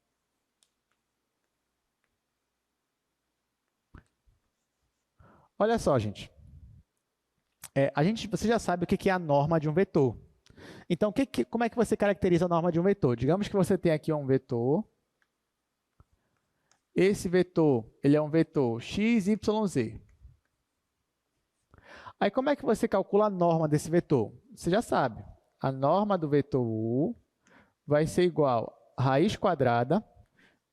Olha só, gente. Você já sabe o que é a norma de um vetor. Então, como é que você caracteriza a norma de um vetor? Digamos que você tem aqui um vetor. Esse vetor, ele é um vetor x, y, z. Aí, como é que você calcula a norma desse vetor? Você já sabe. A norma do vetor U vai ser igual raiz quadrada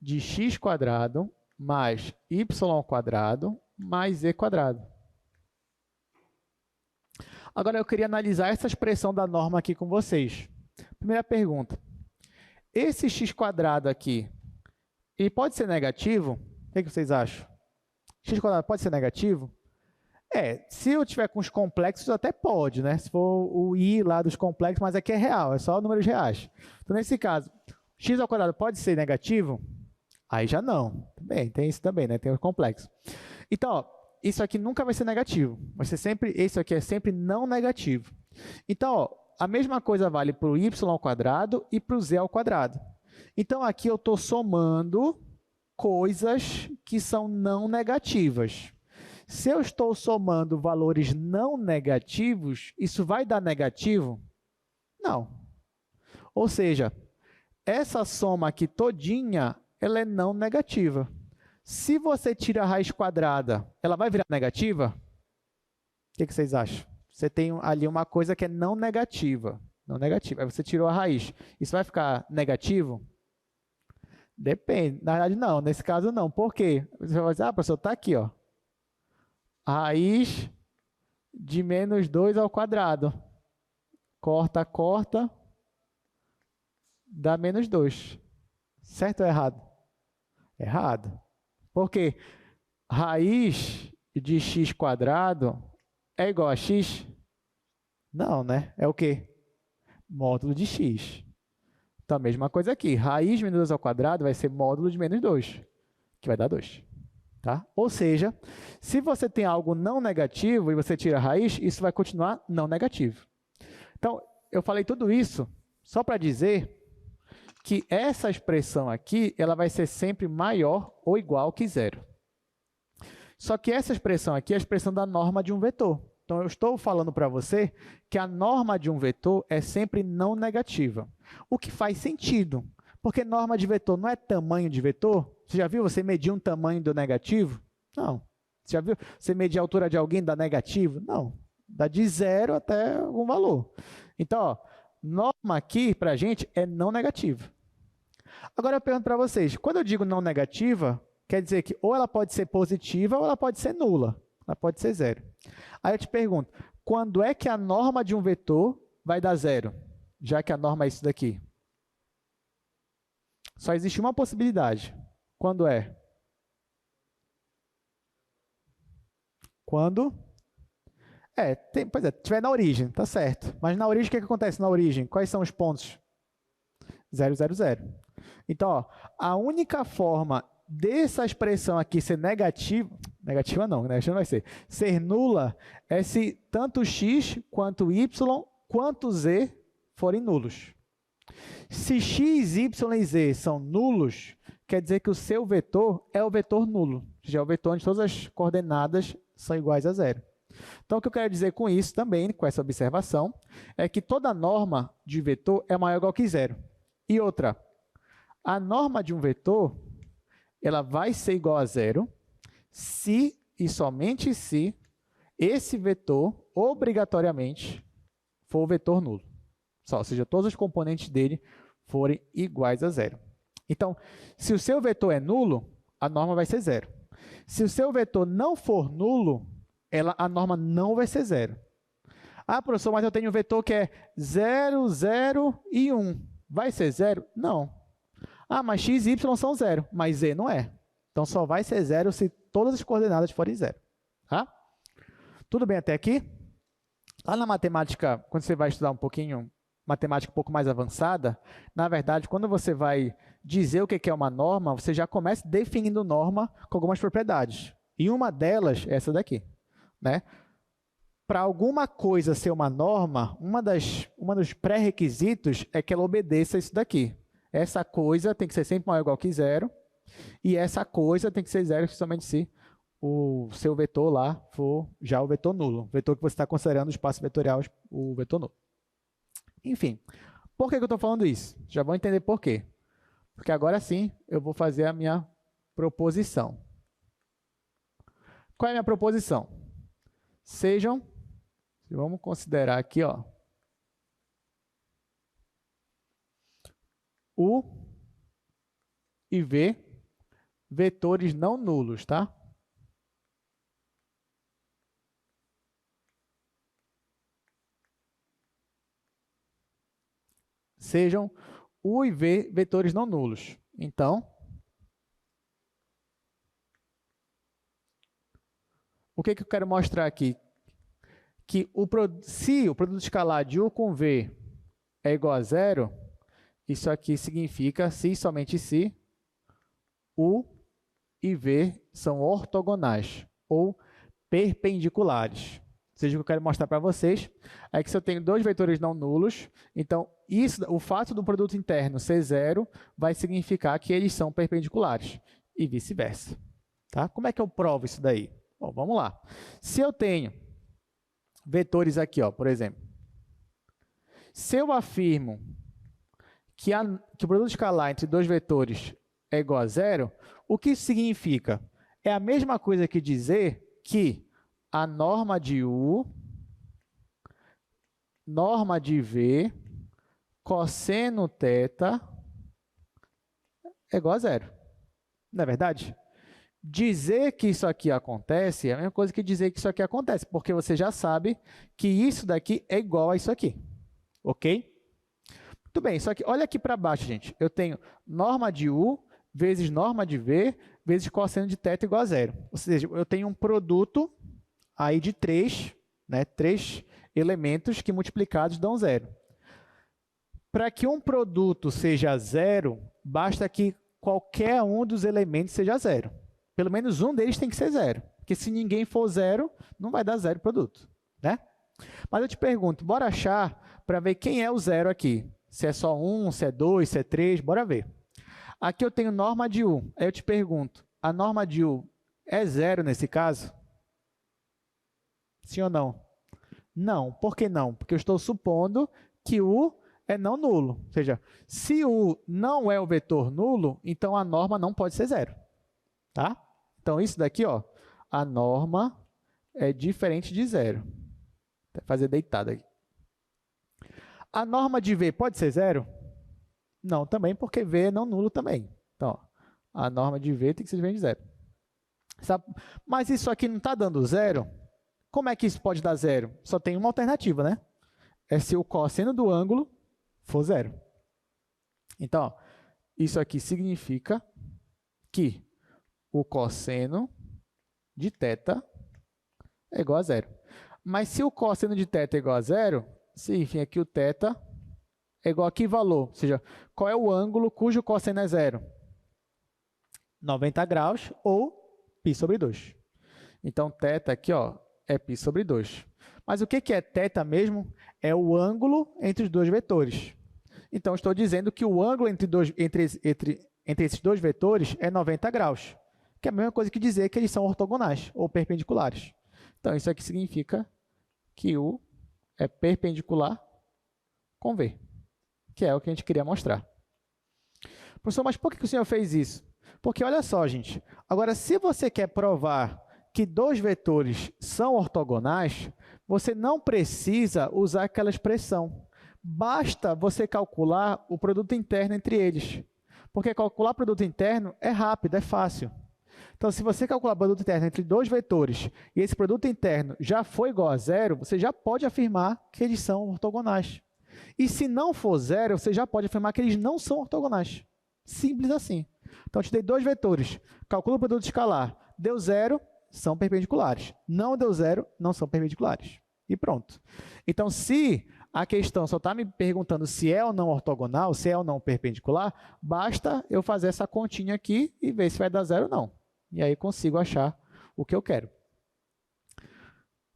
de x quadrado mais y quadrado mais z quadrado. Agora, eu queria analisar essa expressão da norma aqui com vocês. Primeira pergunta. Esse x quadrado aqui, ele pode ser negativo? O que vocês acham? X quadrado pode ser negativo? Se eu tiver com os complexos, até pode, né? Se for o i lá dos complexos, mas aqui é real, é só números reais. Então, nesse caso, x ao quadrado pode ser negativo? Aí já não. Bem, tem isso também, né? Tem o complexo. Então, ó, isso aqui nunca vai ser negativo. Vai ser sempre, isso aqui é sempre não negativo. Então, ó, a mesma coisa vale para o y ao quadrado e para o z ao quadrado. Então, aqui eu estou somando coisas que são não negativas. Se eu estou somando valores não negativos, isso vai dar negativo? Não. Ou seja, essa soma aqui todinha, ela é não negativa. Se você tira a raiz quadrada, ela vai virar negativa? O que vocês acham? Você tem ali uma coisa que é não negativa. Não negativa. Aí você tirou a raiz. Isso vai ficar negativo? Depende. Na verdade, não. Nesse caso, não. Por quê? Você vai dizer, professor, está aqui, ó. Raiz de menos 2 ao quadrado. Corta, corta. Dá menos 2. Certo ou errado? Errado. Por quê? Raiz de x quadrado é igual a x? Não, né? É o quê? Módulo de x. Então, a mesma coisa aqui. Raiz de menos 2 ao quadrado vai ser módulo de menos 2, que vai dar 2. Tá? Ou seja, se você tem algo não negativo e você tira a raiz, isso vai continuar não negativo. Então, eu falei tudo isso só para dizer que essa expressão aqui ela vai ser sempre maior ou igual que zero. Só que essa expressão aqui é a expressão da norma de um vetor. Então, eu estou falando para você que a norma de um vetor é sempre não negativa. O que faz sentido, porque norma de vetor não é tamanho de vetor. Você já viu você medir um tamanho do negativo? Não. Você já viu você medir a altura de alguém dá negativo? Não. Dá de 0 até algum valor. Então, ó, norma aqui para a gente é não negativa. Agora eu pergunto para vocês, quando eu digo não negativa, quer dizer que ou ela pode ser positiva ou ela pode ser nula. Ela pode ser 0. Aí eu te pergunto, quando é que a norma de um vetor vai dar 0? Já que a norma é isso daqui. Só existe uma possibilidade. Quando é? Quando? Pois é, estiver na origem, tá certo. Mas na origem, o que acontece na origem? Quais são os pontos? 0, 0, 0. Então, ó, a única forma dessa expressão aqui ser negativa não, negativa não vai ser nula é se tanto x, quanto y, quanto z forem nulos. Se x, y e z são nulos, quer dizer que o seu vetor é o vetor nulo, já é o vetor onde todas as coordenadas são iguais a zero. Então, o que eu quero dizer com isso também, com essa observação, é que toda norma de vetor é maior ou igual que zero. E outra, a norma de um vetor, ela vai ser igual a zero se e somente se esse vetor, obrigatoriamente, for o vetor nulo. Ou seja, todos os componentes dele forem iguais a zero. Então, se o seu vetor é nulo, a norma vai ser zero. Se o seu vetor não for nulo, a norma não vai ser zero. Ah, professor, mas eu tenho um vetor que é 0, 0 e 1. Vai ser zero? Não. Ah, mas x e y são zero, mas z não é. Então, só vai ser zero se todas as coordenadas forem zero. Tá? Tudo bem até aqui? Lá na matemática, quando você vai estudar um pouquinho, matemática um pouco mais avançada, na verdade, quando você vai dizer o que é uma norma, você já começa definindo norma com algumas propriedades. E uma delas é essa daqui. Né? Para alguma coisa ser uma norma, uma dos pré-requisitos é que ela obedeça isso daqui. Essa coisa tem que ser sempre maior ou igual que zero, e essa coisa tem que ser zero somente se o seu vetor lá for já o vetor nulo, o vetor que você está considerando o espaço vetorial, o vetor nulo. Enfim, por que eu estou falando isso? Já vão entender por quê. Porque agora sim eu vou fazer a minha proposição. Qual é a minha proposição? Vamos considerar aqui, ó, o e V, vetores não nulos, tá? Sejam U e V vetores não nulos. Então, o que eu quero mostrar aqui? Que se o produto escalar de U com V é igual a zero, isso aqui significa, se e somente se, U e V são ortogonais, ou perpendiculares. Ou seja, o que eu quero mostrar para vocês é que se eu tenho dois vetores não nulos, então o fato do produto interno ser zero vai significar que eles são perpendiculares, e vice-versa. Tá? Como é que eu provo isso daí? Bom, vamos lá. Se eu tenho vetores aqui, ó, por exemplo, se eu afirmo que o produto escalar entre dois vetores é igual a zero, o que isso significa? É a mesma coisa que dizer que a norma de U, norma de V, cosseno θ é igual a zero. Não é verdade? Dizer que isso aqui acontece é a mesma coisa que dizer que isso aqui acontece, porque você já sabe que isso daqui é igual a isso aqui. Ok? Muito bem, só que olha aqui para baixo, gente. Eu tenho norma de U vezes norma de V vezes cosseno de θ igual a zero. Ou seja, eu tenho um produto aí de três elementos que multiplicados dão zero. Para que um produto seja zero, basta que qualquer um dos elementos seja zero. Pelo menos um deles tem que ser zero. Porque se ninguém for zero, não vai dar zero produto. Né? Mas eu te pergunto, bora achar para ver quem é o zero aqui. Se é só um, se é dois, se é três, bora ver. Aqui eu tenho norma de U. Aí eu te pergunto, a norma de U é zero nesse caso? Sim ou não? Não. Por que não? Porque eu estou supondo que U é não nulo. Ou seja, se U não é o vetor nulo, então a norma não pode ser zero. Tá? Então, isso daqui, ó, a norma é diferente de zero. Vou fazer deitado aqui. A norma de V pode ser zero? Não, também, porque V é não nulo também. Então, ó, a norma de V tem que ser diferente de zero. Mas isso aqui não está dando zero? Como é que isso pode dar zero? Só tem uma alternativa, né? É se o cosseno do ângulo for zero. Então, ó, isso aqui significa que o cosseno de θ é igual a zero. Mas se o cosseno de θ é igual a zero, significa que o θ é igual a que valor? Ou seja, qual é o ângulo cujo cosseno é zero? 90 graus ou π sobre 2. Então, θ aqui, ó, é π sobre 2. Mas o que é θ mesmo? É o ângulo entre os dois vetores. Então, estou dizendo que o ângulo entre esses dois vetores é 90 graus, que é a mesma coisa que dizer que eles são ortogonais ou perpendiculares. Então, isso aqui significa que U é perpendicular com V, que é o que a gente queria mostrar. Professor, mas por que o senhor fez isso? Porque, olha só, gente, agora, se você quer provar que dois vetores são ortogonais, você não precisa usar aquela expressão. Basta você calcular o produto interno entre eles. Porque calcular produto interno é rápido, é fácil. Então, se você calcular o produto interno entre dois vetores e esse produto interno já for igual a zero, você já pode afirmar que eles são ortogonais. E se não for zero, você já pode afirmar que eles não são ortogonais. Simples assim. Então, eu te dei dois vetores. Calcula o produto escalar. Deu zero, são perpendiculares. Não deu zero, não são perpendiculares. E pronto. Então, se a questão só está me perguntando se é ou não ortogonal, se é ou não perpendicular, basta eu fazer essa continha aqui e ver se vai dar zero ou não. E aí consigo achar o que eu quero.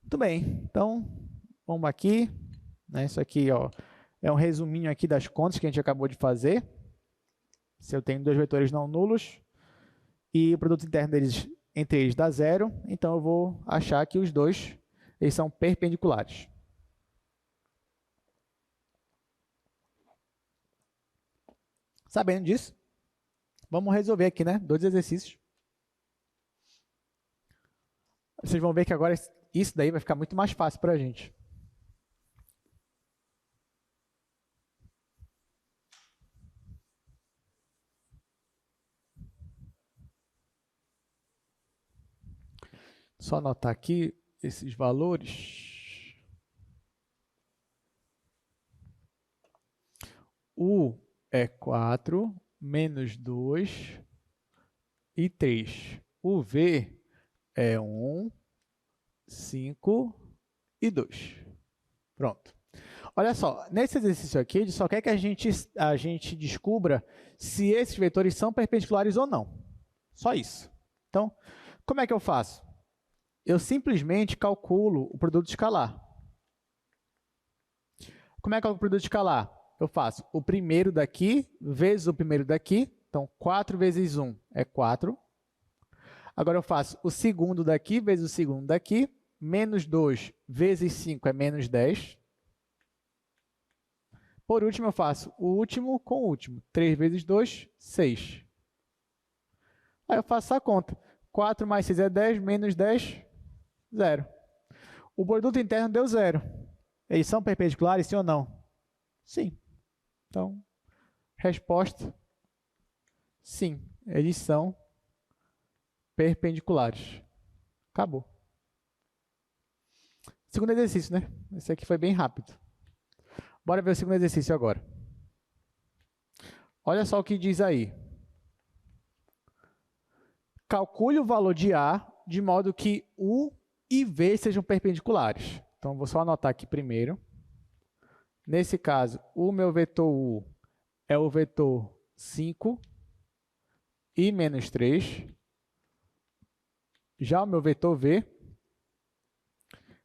Muito bem. Então, vamos aqui. Né? Isso aqui, ó, é um resuminho aqui das contas que a gente acabou de fazer. Se eu tenho dois vetores não nulos e o produto interno deles, entre eles dá zero, então eu vou achar que os dois eles são perpendiculares. Sabendo disso, vamos resolver aqui, né? Dois exercícios. Vocês vão ver que agora isso daí vai ficar muito mais fácil para a gente. Só anotar aqui esses valores. U é 4, menos 2 e 3. O V é 1, 5 e 2. Pronto. Olha só, nesse exercício aqui, ele só quer que a gente descubra se esses vetores são perpendiculares ou não. Só isso. Então, como é que eu faço? Eu simplesmente calculo o produto escalar. Como é que eu calculo o produto escalar? Eu faço o primeiro daqui vezes o primeiro daqui. Então, 4 vezes 1 é 4. Agora, eu faço o segundo daqui vezes o segundo daqui. Menos 2 vezes 5 é menos 10. Por último, eu faço o último com o último. 3 vezes 2, 6. Aí eu faço a conta. 4 mais 6 é 10, menos 10, 0. O produto interno deu 0. Eles são perpendiculares, sim ou não? Sim. Então, resposta, sim. Eles são perpendiculares. Acabou. Segundo exercício, né? Esse aqui foi bem rápido. Bora ver o segundo exercício agora. Olha só o que diz aí. Calcule o valor de A de modo que U e V sejam perpendiculares. Então, vou só anotar aqui primeiro. Nesse caso, o meu vetor U é o vetor 5 e menos 3. Já o meu vetor V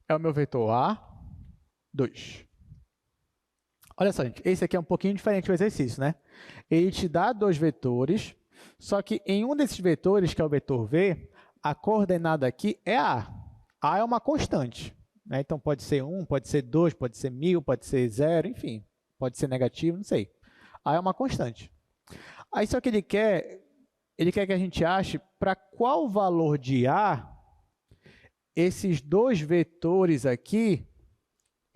é o meu vetor A, 2. Olha só, gente, esse aqui é um pouquinho diferente do exercício, né? Ele te dá dois vetores, só que em um desses vetores, que é o vetor V, a coordenada aqui é A. A é uma constante, né? Então, pode ser 1, pode ser 2, pode ser 1000, pode ser 0, enfim. Pode ser negativo, não sei. A é uma constante. Aí, só que ele quer que a gente ache para qual valor de A esses dois vetores aqui,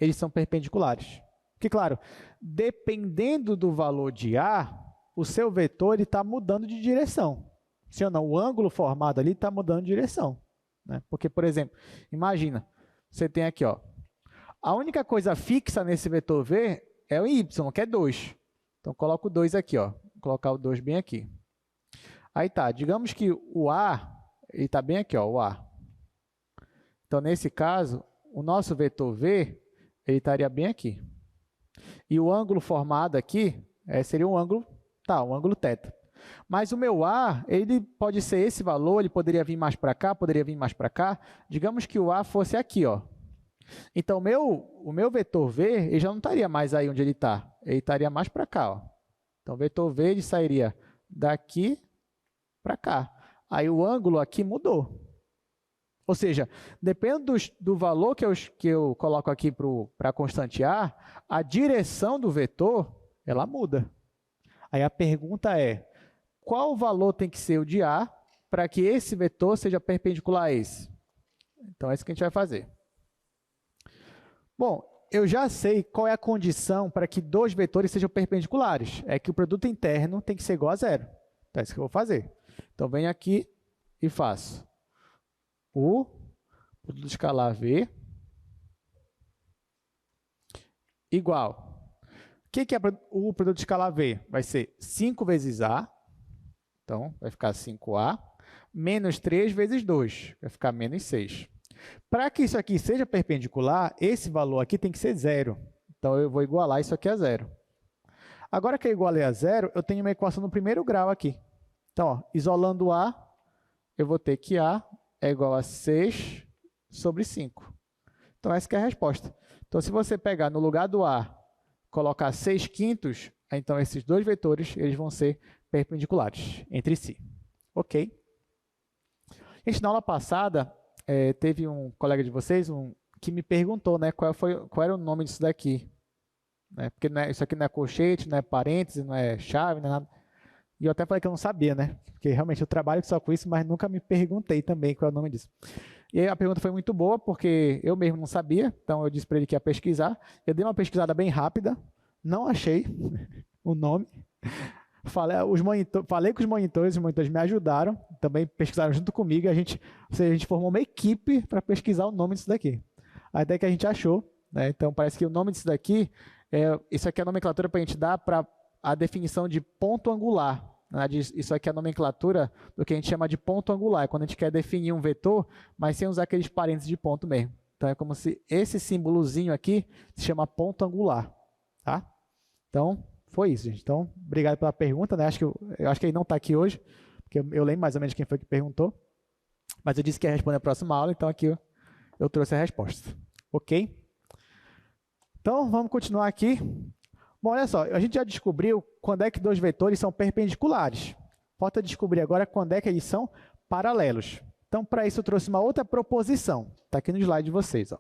eles são perpendiculares. Porque, claro, dependendo do valor de A, o seu vetor está mudando de direção. Se ou não, o ângulo formado ali está mudando de direção, né? Porque, por exemplo, imagina, você tem aqui, ó, a única coisa fixa nesse vetor V é o y, que é 2. Então, coloco o 2 aqui, ó. Vou colocar o 2 bem aqui. Aí tá, digamos que o A, ele está bem aqui, ó, o A. Então, nesse caso, o nosso vetor V, ele estaria bem aqui. E o ângulo formado aqui seria um ângulo, um ângulo θ. Mas o meu A, ele pode ser esse valor, ele poderia vir mais para cá, poderia vir mais para cá. Digamos que o A fosse aqui, ó. Então, o meu vetor V, ele já não estaria mais aí onde ele está. Ele estaria mais para cá, ó. Então, o vetor V, ele sairia daqui para cá. Aí, o ângulo aqui mudou. Ou seja, dependendo do valor que eu coloco aqui para a constante a direção do vetor, ela muda. Aí a pergunta é, qual valor tem que ser o de A para que esse vetor seja perpendicular a esse? Então, é isso que a gente vai fazer. Bom, eu já sei qual é a condição para que dois vetores sejam perpendiculares. É que o produto interno tem que ser igual a 0. Então, é isso que eu vou fazer. Então, venho aqui e faço o produto escalar V igual. O que é o produto escalar V? Vai ser 5 vezes A, então vai ficar 5A, menos 3 vezes 2, vai ficar menos 6. Para que isso aqui seja perpendicular, esse valor aqui tem que ser 0. Então, eu vou igualar isso aqui a 0. Agora que eu igualei a 0, eu tenho uma equação no primeiro grau aqui. Então, ó, isolando A, eu vou ter que A é igual a 6 sobre 5. Então, essa que é a resposta. Então, se você pegar no lugar do A, colocar 6/5, então esses dois vetores eles vão ser perpendiculares entre si. Ok? Gente, na aula passada, teve um colega de vocês que me perguntou, né, qual era o nome disso daqui. Né? Porque isso aqui não é colchete, não é parêntese, não é chave, não é nada. E eu até falei que eu não sabia, né? Porque realmente eu trabalho só com isso, mas nunca me perguntei também qual é o nome disso. E aí a pergunta foi muito boa, porque eu mesmo não sabia, então eu disse para ele que ia pesquisar. Eu dei uma pesquisada bem rápida, não achei o nome. falei com os monitores me ajudaram, também pesquisaram junto comigo, e a gente formou uma equipe para pesquisar o nome disso daqui. Até que a gente achou, né? Então parece que o nome disso daqui, isso aqui é a nomenclatura para a gente dar para a definição de ponto angular. Né? Isso aqui é a nomenclatura do que a gente chama de ponto angular, é quando a gente quer definir um vetor, mas sem usar aqueles parênteses de ponto mesmo. Então é como se esse símbolozinho aqui se chama ponto angular. Tá? Então, foi isso, gente. Então, obrigado pela pergunta, né? Eu acho que ele não está aqui hoje, porque eu lembro mais ou menos quem foi que perguntou, mas eu disse que ia responder a próxima aula, então aqui eu trouxe a resposta. Ok? Então, vamos continuar aqui. Bom, olha só, a gente já descobriu quando é que dois vetores são perpendiculares. Falta descobrir agora quando é que eles são paralelos. Então, para isso, eu trouxe uma outra proposição. Está aqui no slide de vocês. Ó.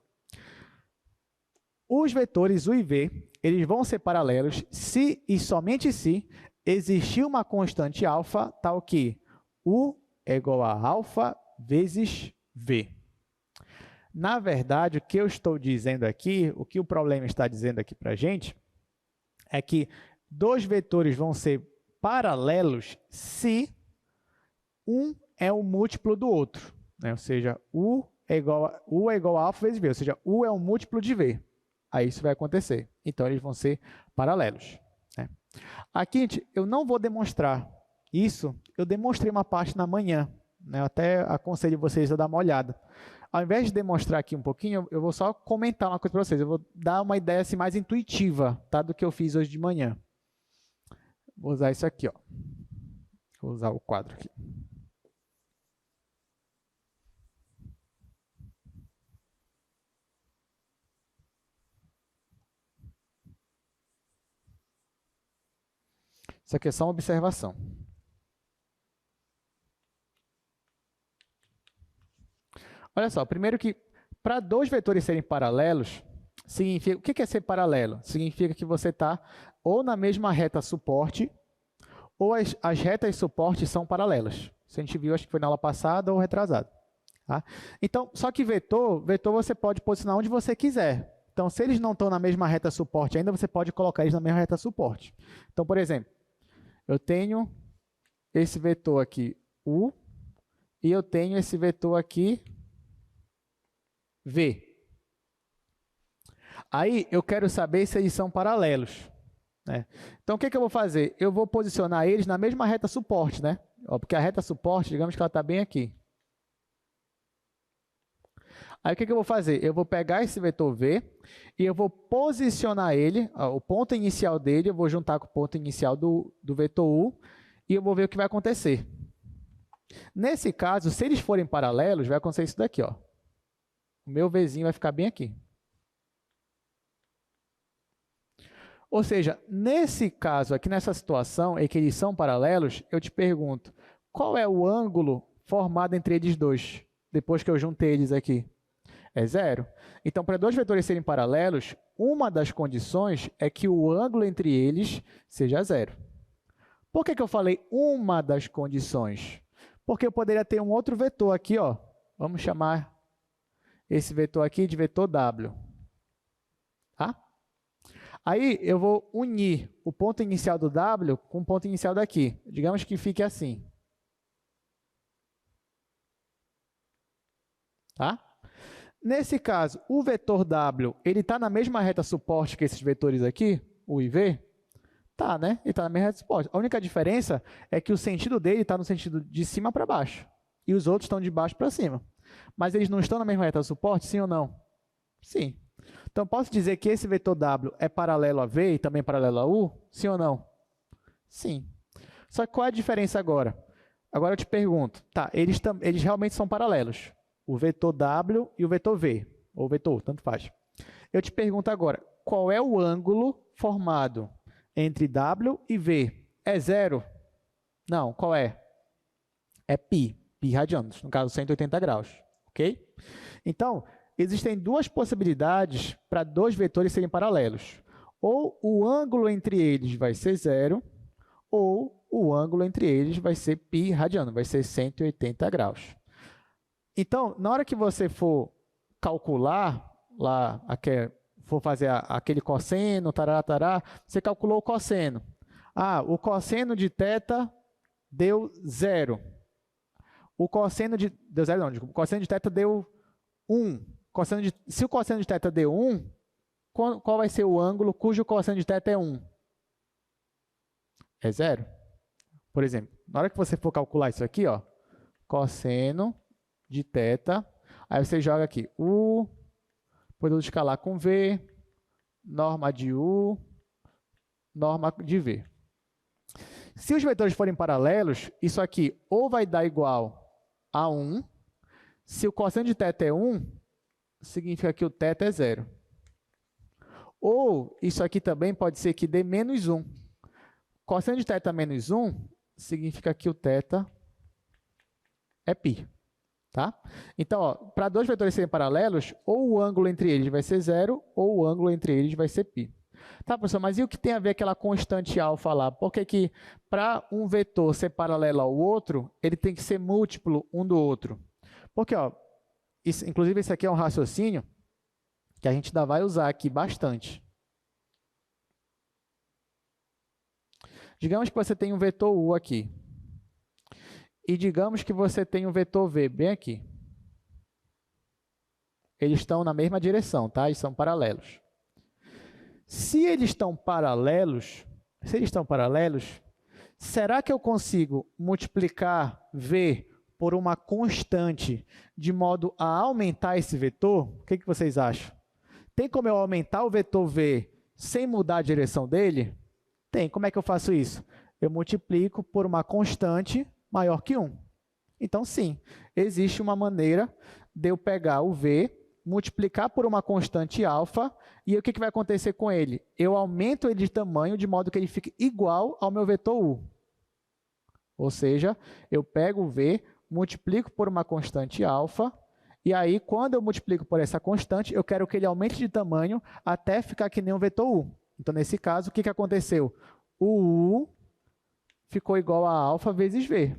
Os vetores U e V, eles vão ser paralelos se e somente se existir uma constante alfa tal que U é igual a alfa vezes V. Na verdade, o que eu estou dizendo aqui, o que o problema está dizendo aqui para a gente, é que dois vetores vão ser paralelos se um é o múltiplo do outro. Né? Ou seja, U é igual a alfa vezes V, ou seja, U é um múltiplo de V. Aí isso vai acontecer. Então, eles vão ser paralelos. Né? Aqui, gente, eu não vou demonstrar isso. Eu demonstrei uma parte na manhã. Né? Eu até aconselho vocês a dar uma olhada. Ao invés de demonstrar aqui um pouquinho, eu vou só comentar uma coisa para vocês. Eu vou dar uma ideia assim, mais intuitiva, tá? Do que eu fiz hoje de manhã. Vou usar isso aqui. Ó. Vou usar o quadro aqui. Isso aqui é só uma observação. Olha só, primeiro que para dois vetores serem paralelos, significa, o que é ser paralelo? Significa que você está ou na mesma reta suporte, ou as retas suporte são paralelas. Isso a gente viu, acho que foi na aula passada ou retrasada. Tá? Então, só que vetor você pode posicionar onde você quiser. Então, se eles não estão na mesma reta suporte ainda, você pode colocar eles na mesma reta suporte. Então, por exemplo, eu tenho esse vetor aqui, U, e eu tenho esse vetor aqui, V. Aí, eu quero saber se eles são paralelos. Né? Então, o que eu vou fazer? Eu vou posicionar eles na mesma reta suporte, né? Ó, porque a reta suporte, digamos que ela está bem aqui. Aí, o que eu vou fazer? Eu vou pegar esse vetor V e eu vou posicionar ele, ó, o ponto inicial dele, eu vou juntar com o ponto inicial do vetor U e eu vou ver o que vai acontecer. Nesse caso, se eles forem paralelos, vai acontecer isso daqui. Ó. O meu Vzinho vai ficar bem aqui. Ou seja, nesse caso aqui, nessa situação em que eles são paralelos, eu te pergunto, qual é o ângulo formado entre eles dois, depois que eu juntei eles aqui? É zero. Então, para dois vetores serem paralelos, uma das condições é que o ângulo entre eles seja zero. Por que eu falei uma das condições? Porque eu poderia ter um outro vetor aqui, ó. Vamos chamar esse vetor aqui de vetor W. Tá? Aí, eu vou unir o ponto inicial do W com o ponto inicial daqui. Digamos que fique assim. Tá? Nesse caso, o vetor W, ele está na mesma reta suporte que esses vetores aqui, U e V? Tá, né? Ele está na mesma reta suporte. A única diferença é que o sentido dele está no sentido de cima para baixo. E os outros estão de baixo para cima. Mas eles não estão na mesma reta suporte, sim ou não? Sim. Então, posso dizer que esse vetor W é paralelo a V e também paralelo a U? Sim ou não? Sim. Só que qual é a diferença agora? Agora eu te pergunto, tá, eles realmente são paralelos. O vetor W e o vetor V, ou vetor U, tanto faz. Eu te pergunto agora, qual é o ângulo formado entre W e V? É zero? Não, qual é? É π radianos, no caso 180 graus, ok? Então, existem duas possibilidades para dois vetores serem paralelos. Ou o ângulo entre eles vai ser zero, ou o ângulo entre eles vai ser π radiano, vai ser 180 graus. Então, na hora que você for calcular, for fazer aquele cosseno, tarará, tará, você calculou o cosseno. Ah, o cosseno de θ deu 0. O cosseno de... Deu 0 não, desculpa. O cosseno de θ deu 1. Se o cosseno de θ deu 1, qual vai ser o ângulo cujo cosseno de θ é 1? É 0. Por exemplo, na hora que você for calcular isso aqui, ó, cosseno de θ, aí você joga aqui U, produto escalar com V, norma de U, norma de V. Se os vetores forem paralelos, isso aqui ou vai dar igual a 1, se o cosseno de θ é 1, significa que o θ é 0. Ou isso aqui também pode ser que dê menos 1. Cosseno de θ menos 1 significa que o θ é π. Tá? Então, para dois vetores serem paralelos, ou o ângulo entre eles vai ser 0, ou o ângulo entre eles vai ser π. Tá, professor, mas e o que tem a ver aquela constante alfa lá? Por que para um vetor ser paralelo ao outro, ele tem que ser múltiplo um do outro? Porque, ó, inclusive, esse aqui é um raciocínio que a gente ainda vai usar aqui bastante. Digamos que você tem um vetor U aqui. E digamos que você tem um vetor V bem aqui. Eles estão na mesma direção, tá? Eles são paralelos. Se eles estão paralelos, será que eu consigo multiplicar V por uma constante de modo a aumentar esse vetor? O que vocês acham? Tem como eu aumentar o vetor V sem mudar a direção dele? Tem. Como é que eu faço isso? Eu multiplico por uma constante maior que 1. Então, sim, existe uma maneira de eu pegar o V, multiplicar por uma constante alfa, e o que vai acontecer com ele? Eu aumento ele de tamanho de modo que ele fique igual ao meu vetor U. Ou seja, eu pego o V, multiplico por uma constante alfa, e aí, quando eu multiplico por essa constante, eu quero que ele aumente de tamanho até ficar que nem um vetor U. Então, nesse caso, o que aconteceu? O U ficou igual a alfa vezes V.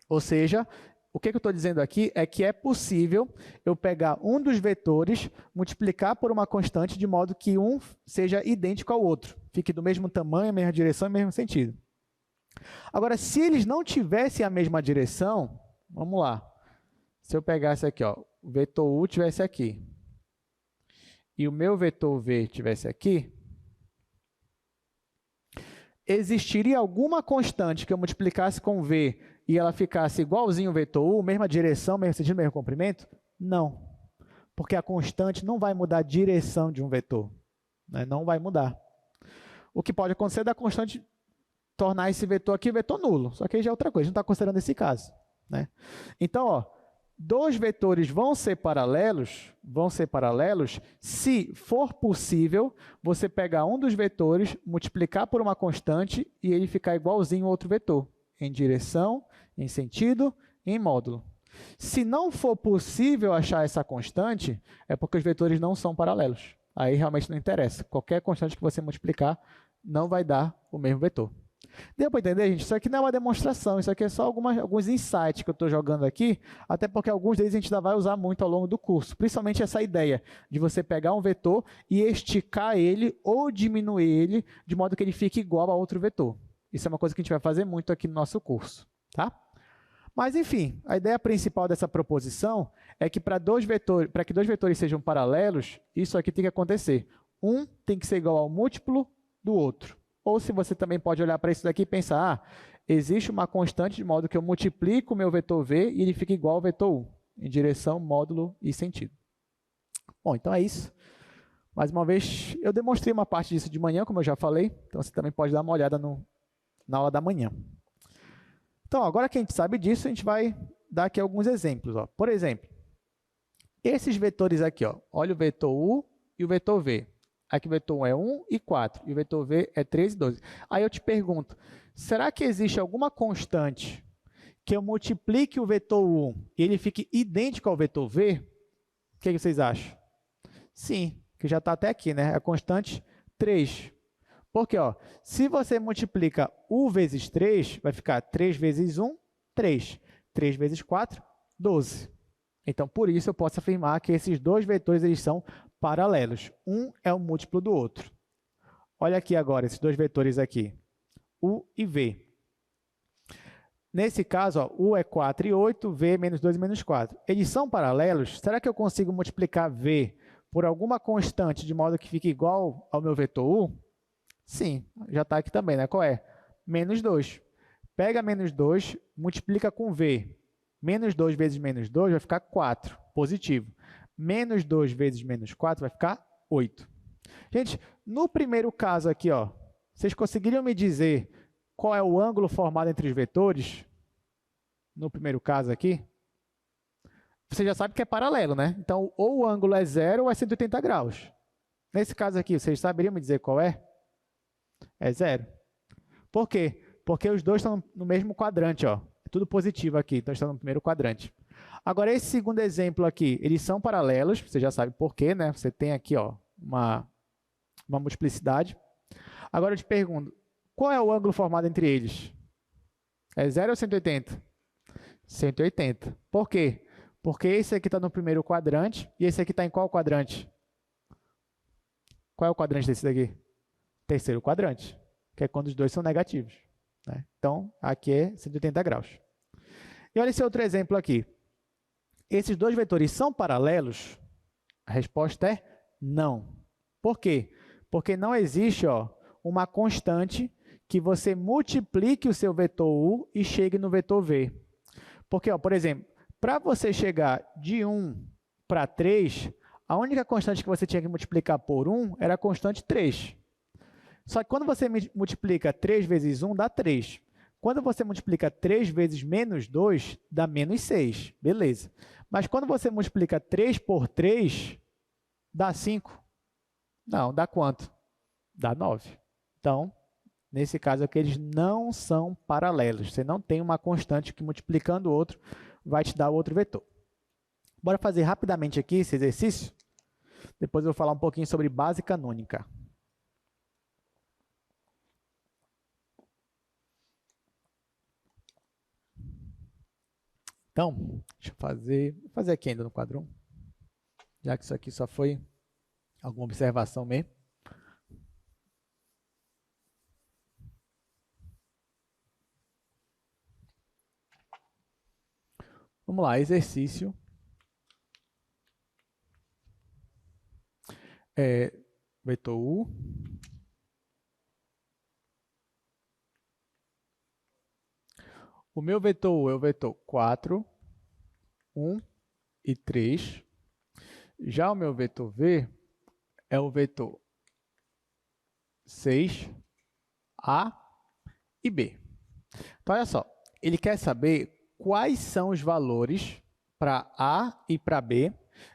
Ou seja, o que eu estou dizendo aqui é que é possível eu pegar um dos vetores, multiplicar por uma constante de modo que um seja idêntico ao outro, fique do mesmo tamanho, mesma direção e mesmo sentido. Agora, se eles não tivessem a mesma direção, vamos lá. Se eu pegasse aqui, ó, o vetor U tivesse aqui, e o meu vetor V estivesse aqui, existiria alguma constante que eu multiplicasse com V e ela ficasse igualzinho o vetor U, mesma direção, mesmo sentido, mesmo comprimento? Não, porque a constante não vai mudar a direção de um vetor, né? Não vai mudar. O que pode acontecer é da constante tornar esse vetor aqui vetor nulo, só que aí já é outra coisa, a gente não está considerando esse caso, né? Então, ó, dois vetores vão ser paralelos se for possível você pegar um dos vetores, multiplicar por uma constante e ele ficar igualzinho ao outro vetor, em direção, em sentido e em módulo. Se não for possível achar essa constante, é porque os vetores não são paralelos. Aí realmente não interessa. Qualquer constante que você multiplicar não vai dar o mesmo vetor. Deu para entender, gente? Isso aqui não é uma demonstração, isso aqui é só alguns insights que eu estou jogando aqui, até porque alguns deles a gente ainda vai usar muito ao longo do curso, principalmente essa ideia de você pegar um vetor e esticar ele ou diminuir ele de modo que ele fique igual a outro vetor. Isso é uma coisa que a gente vai fazer muito aqui no nosso curso, tá? Mas, enfim, a ideia principal dessa proposição é que para que dois vetores sejam paralelos, isso aqui tem que acontecer. Um tem que ser igual ao múltiplo do outro. Ou se você também pode olhar para isso daqui e pensar, existe uma constante de modo que eu multiplico o meu vetor V e ele fica igual ao vetor U, em direção, módulo e sentido. Bom, então é isso. Mais uma vez, eu demonstrei uma parte disso de manhã, como eu já falei, então você também pode dar uma olhada na aula da manhã. Então, agora que a gente sabe disso, a gente vai dar aqui alguns exemplos. Ó. Por exemplo, esses vetores aqui, ó, olha o vetor U e o vetor V. Aqui o vetor 1 é 1 e 4, e o vetor V é 3 e 12. Aí eu te pergunto, será que existe alguma constante que eu multiplique o vetor 1 e ele fique idêntico ao vetor V? O que vocês acham? Sim, que já está até aqui, né? A constante 3. Porque, ó, se você multiplica U vezes 3, vai ficar 3 vezes 1, 3. 3 vezes 4, 12. Então, por isso, eu posso afirmar que esses dois vetores eles são paralelos. Um é o múltiplo do outro. Olha aqui agora, esses dois vetores aqui. U e V. Nesse caso, ó, U é 4 e 8, V é menos 2 e menos 4. Eles são paralelos. Será que eu consigo multiplicar V por alguma constante de modo que fique igual ao meu vetor U? Sim, já está aqui também, né? Qual é? Menos 2. Pega menos 2, multiplica com V. Menos 2 vezes menos 2 vai ficar 4, positivo. Menos 2 vezes menos 4 vai ficar 8. Gente, no primeiro caso aqui, ó, vocês conseguiriam me dizer qual é o ângulo formado entre os vetores? No primeiro caso aqui? Você já sabe que é paralelo, né? Então, ou o ângulo é 0 ou é 180 graus. Nesse caso aqui, vocês saberiam me dizer qual é? É 0. Por quê? Porque os dois estão no mesmo quadrante, ó. É tudo positivo aqui, então estão no primeiro quadrante. Agora, esse segundo exemplo aqui, eles são paralelos, você já sabe por quê, né? Você tem aqui, ó, uma multiplicidade. Agora eu te pergunto, qual é o ângulo formado entre eles? É 0 ou 180? 180. Por quê? Porque esse aqui está no primeiro quadrante e esse aqui está em qual quadrante? Qual é o quadrante desse daqui? Terceiro quadrante, que é quando os dois são negativos, né? Então, aqui é 180 graus. E olha esse outro exemplo aqui. Esses dois vetores são paralelos? A resposta é não. Por quê? Porque não existe, ó, uma constante que você multiplique o seu vetor U e chegue no vetor V. Porque, ó, por exemplo, para você chegar de 1 para 3, a única constante que você tinha que multiplicar por 1 era a constante 3. Só que quando você multiplica 3 vezes 1, dá 3. Quando você multiplica 3 vezes menos 2, dá menos 6. Beleza. Mas quando você multiplica 3 por 3, dá 5. Não, dá quanto? Dá 9. Então, nesse caso aqui, eles não são paralelos. Você não tem uma constante que multiplicando o outro vai te dar o outro vetor. Bora fazer rapidamente aqui esse exercício. Depois eu vou falar um pouquinho sobre base canônica. Então, deixa eu fazer aqui ainda no quadro 1, já que isso aqui só foi alguma observação mesmo. Vamos lá, exercício. Vetor U. O meu vetor U é o vetor 4, 1 e 3. Já o meu vetor V é o vetor 6, A e B. Então, olha só, ele quer saber quais são os valores para A e para B,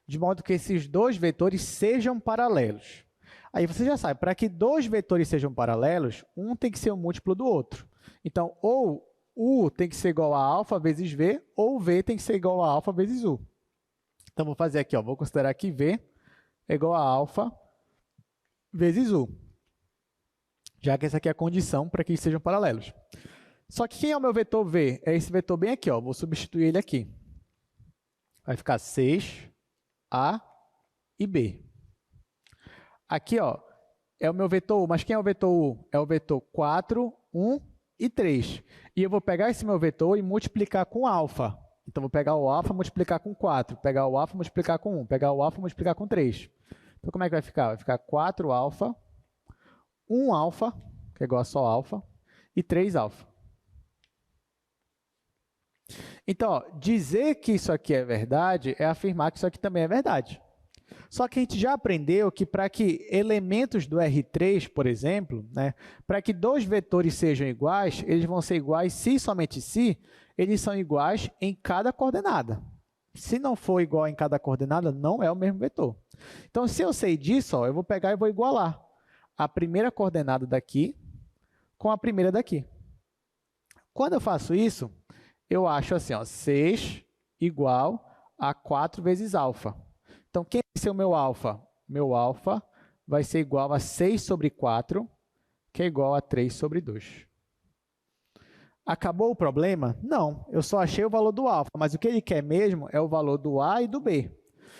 de modo que esses dois vetores sejam paralelos. Aí você já sabe, para que dois vetores sejam paralelos, um tem que ser um múltiplo do outro. Então, ou U tem que ser igual a alfa vezes V, ou V tem que ser igual a alfa vezes U. Então, vou fazer aqui, ó, vou considerar que V é igual a alfa vezes U, já que essa aqui é a condição para que eles sejam paralelos. Só que quem é o meu vetor V? É esse vetor bem aqui, ó, vou substituir ele aqui. Vai ficar 6, A e B. Aqui, ó, é o meu vetor U, mas quem é o vetor U? É o vetor 4, 1 e 3. E eu vou pegar esse meu vetor e multiplicar com alfa. Então, vou pegar o alfa e multiplicar com 4, pegar o alfa e multiplicar com 1, pegar o alfa e multiplicar com 3. Então, como é que vai ficar? Vai ficar 4 alfa, 1 alfa, que é igual a só alfa, e 3 alfa. Então, ó, dizer que isso aqui é verdade é afirmar que isso aqui também é verdade. Só que a gente já aprendeu que para que elementos do R3, por exemplo, né, para que dois vetores sejam iguais, eles vão ser iguais se e somente se eles são iguais em cada coordenada. Se não for igual em cada coordenada, não é o mesmo vetor. Então, se eu sei disso, ó, eu vou pegar e vou igualar a primeira coordenada daqui com a primeira daqui. Quando eu faço isso, eu acho assim, ó, 6 igual a 4 vezes alfa. Então, quem vai ser o meu alfa? Meu alfa vai ser igual a 6 sobre 4, que é igual a 3 sobre 2. Acabou o problema? Não, eu só achei o valor do alfa, mas o que ele quer mesmo é o valor do A e do B.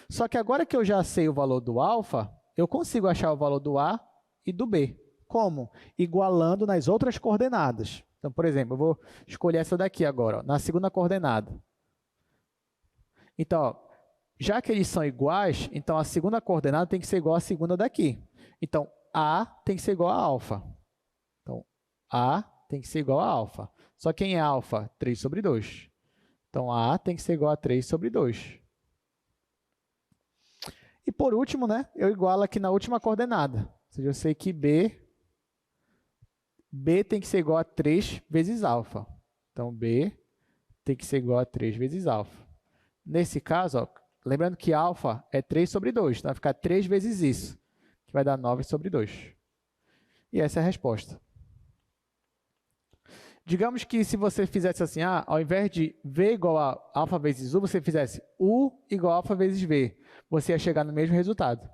Só que agora que eu já sei o valor do alfa, eu consigo achar o valor do A e do B. Como? Igualando nas outras coordenadas. Então, por exemplo, eu vou escolher essa daqui agora, ó, na segunda coordenada. Então, ó, já que eles são iguais, então a segunda coordenada tem que ser igual à segunda daqui. Então, A tem que ser igual a alfa. Então, A tem que ser igual a alfa. Só quem é alfa? 3 sobre 2. Então, A tem que ser igual a 3 sobre 2. E por último, né, eu igualo aqui na última coordenada. Ou seja, eu sei que B tem que ser igual a 3 vezes alfa. Então, B tem que ser igual a 3 vezes alfa. Nesse caso, ó, lembrando que alfa é 3 sobre 2. Então, vai ficar 3 vezes isso, que vai dar 9 sobre 2. E essa é a resposta. Digamos que se você fizesse assim, ao invés de V igual a alfa vezes U, você fizesse U igual a alfa vezes V. Você ia chegar no mesmo resultado.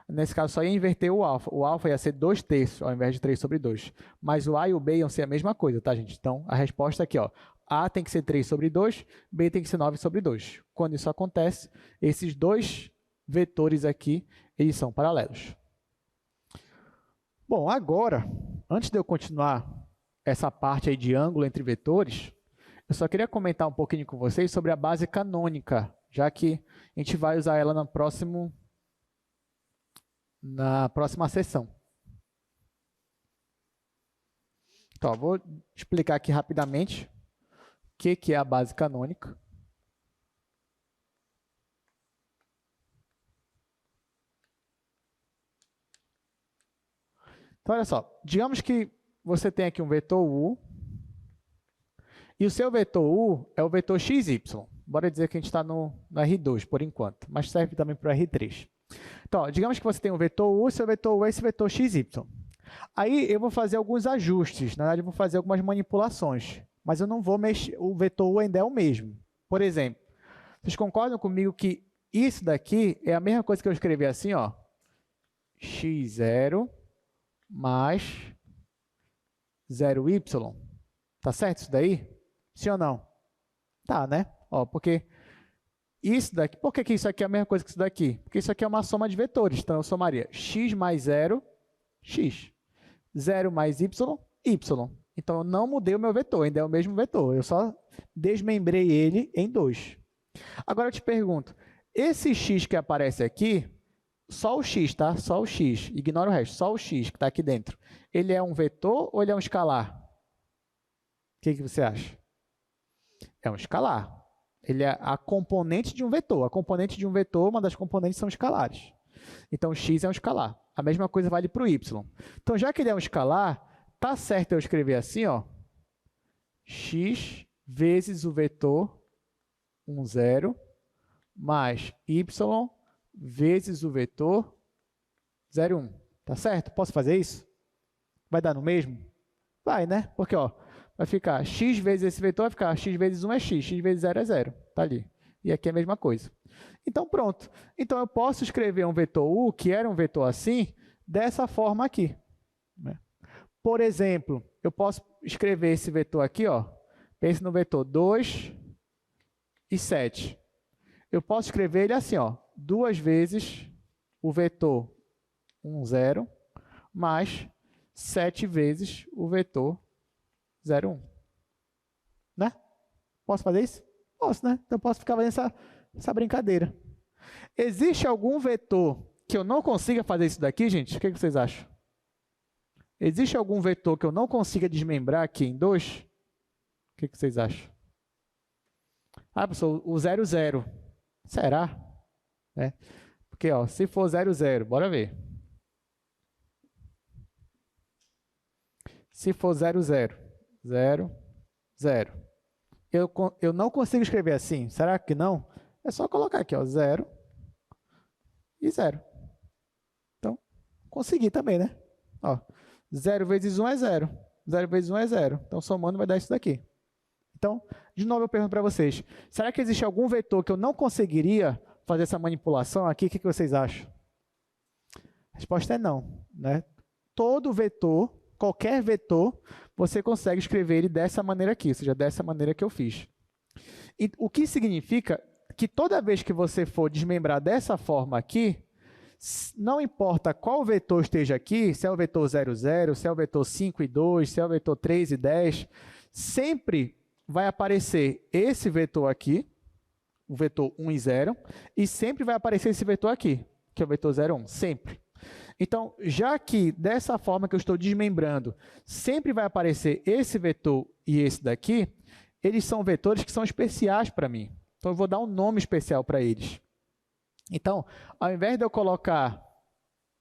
Nesse caso, só ia inverter o alfa. O alfa ia ser 2/3 ao invés de 3 sobre 2. Mas o A e o B iam ser a mesma coisa, tá, gente? Então, a resposta aqui, ó, A tem que ser 3 sobre 2, B tem que ser 9 sobre 2. Quando isso acontece, esses dois vetores aqui, eles são paralelos. Bom, agora, antes de eu continuar essa parte aí de ângulo entre vetores, eu só queria comentar um pouquinho com vocês sobre a base canônica, já que a gente vai usar ela na próxima sessão. Então, vou explicar aqui rapidamente o que é a base canônica. Então, olha só, digamos que você tem aqui um vetor U, e o seu vetor U é o vetor XY. Bora dizer que a gente está no R2 por enquanto, mas serve também para o R3. Então, ó, digamos que você tem um vetor U, seu vetor U é esse vetor XY. Aí eu vou fazer alguns ajustes, na verdade eu vou fazer algumas manipulações, mas eu não vou mexer, o vetor U ainda é o mesmo. Por exemplo, vocês concordam comigo que isso daqui é a mesma coisa que eu escrevi assim, ó, x0 mais 0y. Tá certo isso daí? Sim ou não? Tá, né? Ó, porque isso daqui, por que isso aqui é a mesma coisa que isso daqui? Porque isso aqui é uma soma de vetores. Então, eu somaria x mais 0, x. 0 mais y, y. Então, eu não mudei o meu vetor, ainda é o mesmo vetor. Eu só desmembrei ele em 2. Agora, eu te pergunto, esse x que aparece aqui, só o x, tá? Só o x. Ignora o resto. Só o x que está aqui dentro. Ele é um vetor ou ele é um escalar? O que você acha? É um escalar. Ele é a componente de um vetor. A componente de um vetor, uma das componentes são escalares. Então, x é um escalar. A mesma coisa vale para o y. Então, já que ele é um escalar, tá certo eu escrever assim, ó, x vezes o vetor 0 mais y vezes o vetor 0,1. Tá certo? Posso fazer isso? Vai dar no mesmo? Vai, né? Porque, ó, vai ficar x vezes esse vetor, vai ficar x vezes 1 é x vezes 0 é 0. Tá ali. E aqui é a mesma coisa. Então, pronto. Então, eu posso escrever um vetor U, que era um vetor assim, dessa forma aqui. Né? Por exemplo, eu posso escrever esse vetor aqui, ó. Pense no vetor 2 e 7. Eu posso escrever ele assim, ó, 2 vezes o vetor 0 mais 7 vezes o vetor 0,1. Né? Posso fazer isso? Posso, né? Então, eu posso ficar fazendo essa brincadeira. Existe algum vetor que eu não consiga fazer isso daqui, gente? O que vocês acham? Existe algum vetor que eu não consiga desmembrar aqui em 2? O que vocês acham? Ah, professor, o 0, 0. Será? É. Porque, ó, se for 0, 0, bora ver. Se for 0, 0, 0, 0. Eu não consigo escrever assim. Será que não? É só colocar aqui, ó, 0 e 0. Então, consegui também, né? Ó, 0 vezes 1 é 0. 0 vezes 1 é 0. Então, somando vai dar isso daqui. Então, de novo eu pergunto para vocês, será que existe algum vetor que eu não conseguiria fazer essa manipulação aqui? O que vocês acham? A resposta é não, né? Todo vetor, qualquer vetor, você consegue escrever ele dessa maneira aqui, ou seja, dessa maneira que eu fiz. E o que significa que toda vez que você for desmembrar dessa forma aqui, Não importa qual vetor esteja aqui, se é o vetor 0, 0, se é o vetor 5 e 2, se é o vetor 3 e 10, sempre vai aparecer esse vetor aqui, o vetor 1 e 0, e sempre vai aparecer esse vetor aqui, que é o vetor 0, 1, sempre. Então, já que dessa forma que eu estou desmembrando, sempre vai aparecer esse vetor e esse daqui, eles são vetores que são especiais para mim. Então, eu vou dar um nome especial para eles. Então, ao invés de eu colocar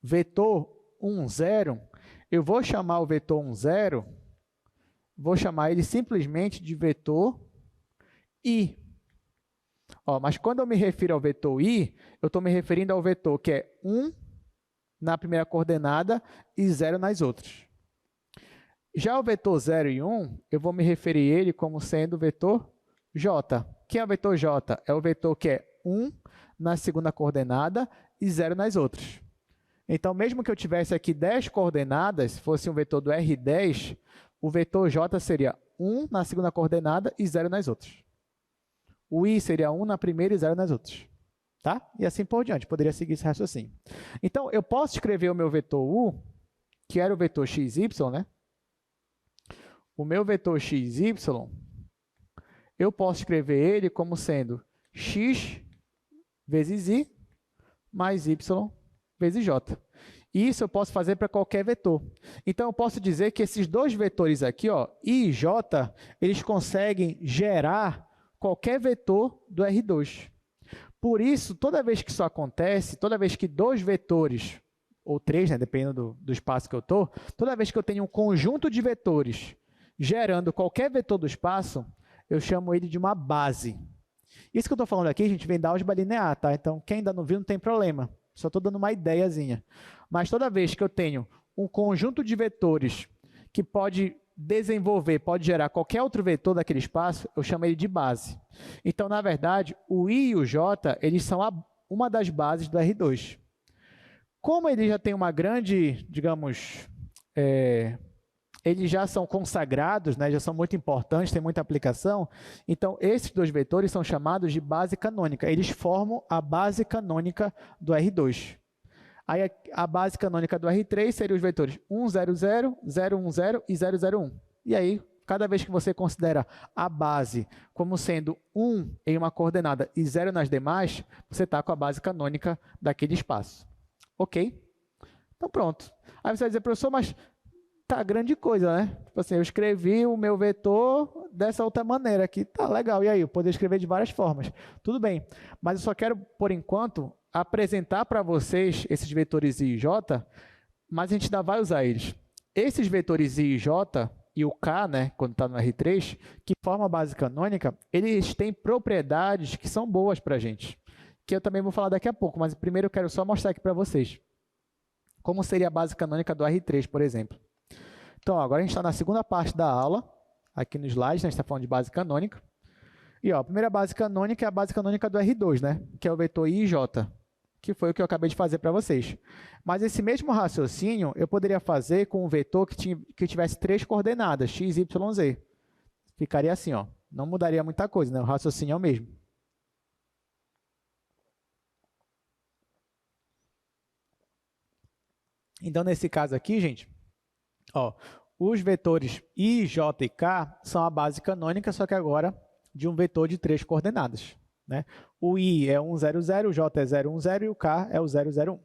vetor 1, 0, eu vou chamar o vetor 1, 0, vou chamar ele simplesmente de vetor I. Mas quando eu me refiro ao vetor I, eu estou me referindo ao vetor que é 1 na primeira coordenada e 0 nas outras. Já o vetor 0 e 1, eu vou me referir a ele como sendo o vetor J. Quem é o vetor J? É o vetor que é 1 na segunda coordenada e 0 nas outras. Então, mesmo que eu tivesse aqui 10 coordenadas, se fosse um vetor do R10, o vetor J seria 1 na segunda coordenada e 0 nas outras. O I seria 1 na primeira e 0 nas outras. Tá? E assim por diante, poderia seguir esse raciocínio. Então, eu posso escrever o meu vetor U, que era o vetor xy, né? O meu vetor xy, eu posso escrever ele como sendo x vezes i mais y vezes j. E isso eu posso fazer para qualquer vetor. Então, eu posso dizer que esses dois vetores aqui, ó, i e j, eles conseguem gerar qualquer vetor do R2. Por isso, toda vez que isso acontece, toda vez que dois vetores, ou três, né, dependendo do espaço que eu estou, toda vez que eu tenho um conjunto de vetores gerando qualquer vetor do espaço, eu chamo ele de uma base. Isso que eu estou falando aqui, a gente vem da álgebra linear, tá? Então, quem ainda não viu, não tem problema. Só estou dando uma ideiazinha. Mas toda vez que eu tenho um conjunto de vetores que pode desenvolver, pode gerar qualquer outro vetor daquele espaço, eu chamo ele de base. Então, na verdade, o I e o J, eles são uma das bases do R2. Como ele já tem uma grande, digamos, eles já são consagrados, né, já são muito importantes, têm muita aplicação, então esses dois vetores são chamados de base canônica. Eles formam a base canônica do R2. Aí a base canônica do R3 seria os vetores 1, 0, 0, 0, 1, 0 e 0, 0, 1. E aí, cada vez que você considera a base como sendo 1 em uma coordenada e 0 nas demais, você está com a base canônica daquele espaço. Ok? Então, pronto. Aí você vai dizer, professor, mas tá grande coisa, né? Tipo assim, eu escrevi o meu vetor dessa outra maneira aqui. Tá legal. E aí, eu poderia escrever de várias formas. Tudo bem. Mas eu só quero, por enquanto, apresentar para vocês esses vetores I e J, mas a gente ainda vai usar eles. Esses vetores I e J e o K, né, quando está no R3, que formam a base canônica, eles têm propriedades que são boas para a gente, que eu também vou falar daqui a pouco, mas primeiro eu quero só mostrar aqui para vocês como seria a base canônica do R3, por exemplo. Então, agora a gente está na segunda parte da aula, aqui no slide, né, a gente está falando de base canônica. E ó, a primeira base canônica é a base canônica do R2, né, que é o vetor I e J, que foi o que eu acabei de fazer para vocês. Mas esse mesmo raciocínio eu poderia fazer com um vetor que tivesse 3 coordenadas, x, y, z. Ficaria assim, ó. Não mudaria muita coisa, né? O raciocínio é o mesmo. Então, nesse caso aqui, gente, ó, os vetores I, J e K são a base canônica, só que agora de um vetor de 3 coordenadas. Né? O I é 1, 0, 0, o J é 0, 1, 0 e o K é o 0, 0, 1.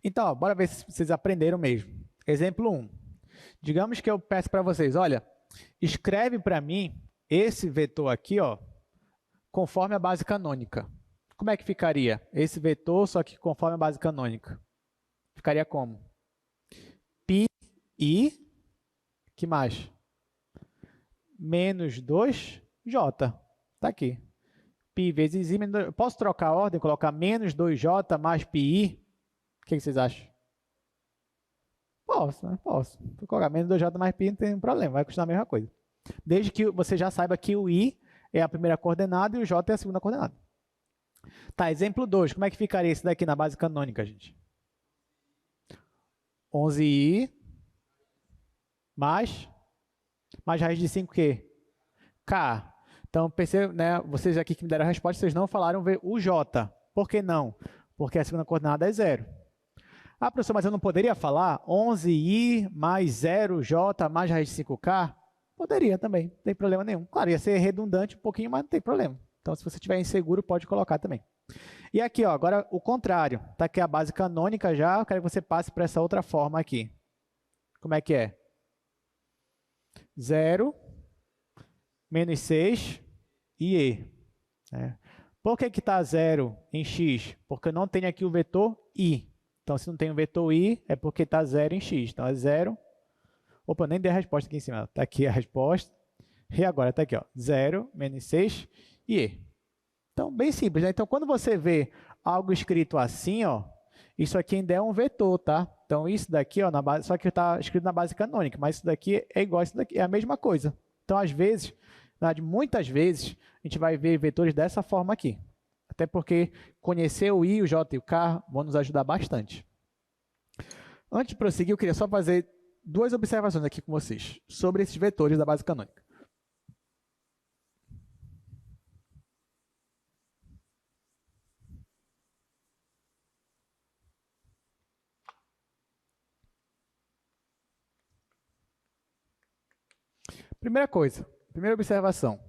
Então, ó, bora ver se vocês aprenderam mesmo. Exemplo 1. Digamos que eu peço para vocês, olha, escreve para mim esse vetor aqui, ó, conforme a base canônica. Como é que ficaria? Esse vetor, só que conforme a base canônica. Ficaria como? Π, I, que mais? Menos 2J. Está aqui. Π vezes I, eu posso trocar a ordem, colocar menos 2J mais πI? O que vocês acham? Posso, né? Posso. Vou colocar menos 2J mais πI, não tem problema, vai custar a mesma coisa. Desde que você já saiba que o I é a primeira coordenada e o J é a segunda coordenada. Tá, exemplo 2, como é que ficaria esse daqui na base canônica, gente? 11i mais raiz de 5 o quê? K. Então, perceba, né, vocês aqui que me deram a resposta, vocês não falaram o J. Por que não? porque a segunda coordenada é 0. Ah, professor, mas eu não poderia falar 11i mais 0j mais raiz de 5k? Poderia também, não tem problema nenhum. Claro, ia ser redundante um pouquinho, mas não tem problema. Então, se você estiver inseguro, pode colocar também. E aqui, ó, agora o contrário. Está aqui a base canônica já, eu quero que você passe para essa outra forma aqui. Como é que é? 0, menos 6 e e. Por que está 0 em x? Porque eu não tenho aqui o vetor i. Então, se não tem o vetor i, é porque está 0 em x. Então, é 0. Opa, nem dei a resposta aqui em cima. Está aqui a resposta. E agora está aqui, ó, 0, menos 6 e e. Então, bem simples, né? Então, quando você vê algo escrito assim, ó, isso aqui ainda é um vetor, tá? Então, isso daqui, ó, na base, só que está escrito na base canônica, mas isso daqui é igual a isso daqui, é a mesma coisa. Então, às vezes, na verdade, muitas vezes, a gente vai ver vetores dessa forma aqui. Até porque conhecer o i, o j e o k vão nos ajudar bastante. Antes de prosseguir, eu queria só fazer duas observações aqui com vocês sobre esses vetores da base canônica. Primeira coisa, primeira observação.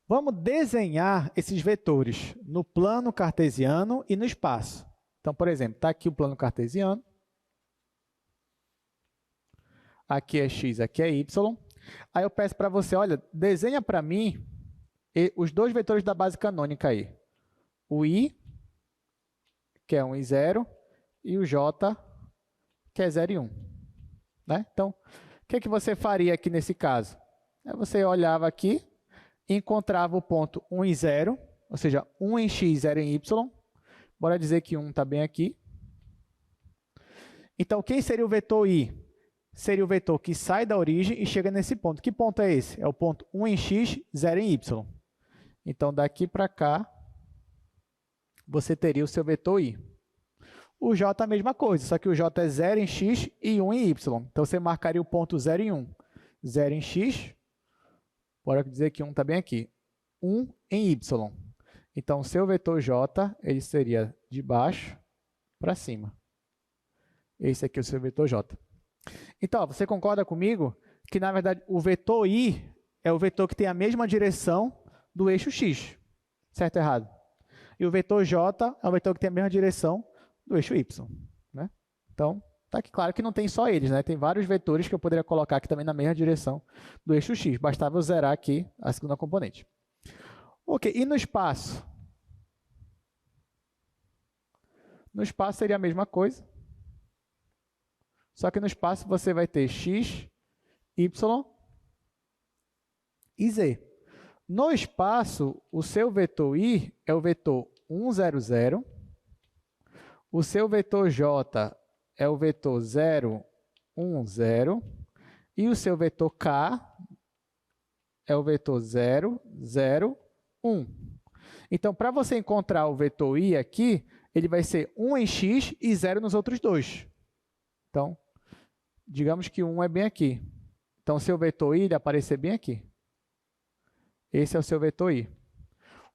Vamos desenhar esses vetores no plano cartesiano e no espaço. Então, por exemplo, está aqui o plano cartesiano. Aqui é x, aqui é y. Aí eu peço para você, olha, desenha para mim os dois vetores da base canônica aí. O i, que é 1 e 0, e o j, que é 0 e 1. Né? Então, o que você faria aqui nesse caso? Você olhava aqui, encontrava o ponto 1 e 0, ou seja, 1 em x, 0 em y. Bora dizer que 1 está bem aqui. Então, quem seria o vetor i? Seria o vetor que sai da origem e chega nesse ponto. Que ponto é esse? É o ponto 1 em x, 0 em y. Então, daqui para cá, você teria o seu vetor i. O j é a mesma coisa, só que o j é 0 em x e 1 em y. Então, você marcaria o ponto 0 em 1. 0 em x, bora dizer que 1 está bem aqui. 1 em y. Então, o seu vetor j, ele seria de baixo para cima. Esse aqui é o seu vetor j. Então, ó, você concorda comigo que, na verdade, o vetor i é o vetor que tem a mesma direção do eixo x, certo ou errado? E o vetor j é o vetor que tem a mesma direção do eixo y. Né? Então, está aqui claro que não tem só eles, né? Tem vários vetores que eu poderia colocar aqui também na mesma direção do eixo x. Bastava eu zerar aqui a segunda componente. Ok, e no espaço? No espaço seria a mesma coisa. Só que no espaço você vai ter x, y e z. No espaço, o seu vetor i é o vetor 1, 0, 0. O seu vetor j é o vetor 0, 1, 0. E o seu vetor k é o vetor 0, 0, 1. Então, para você encontrar o vetor i aqui, ele vai ser 1 em x e 0 nos outros dois. Então, digamos que 1 é bem aqui. Então, o seu vetor i ele aparecer bem aqui. Esse é o seu vetor i.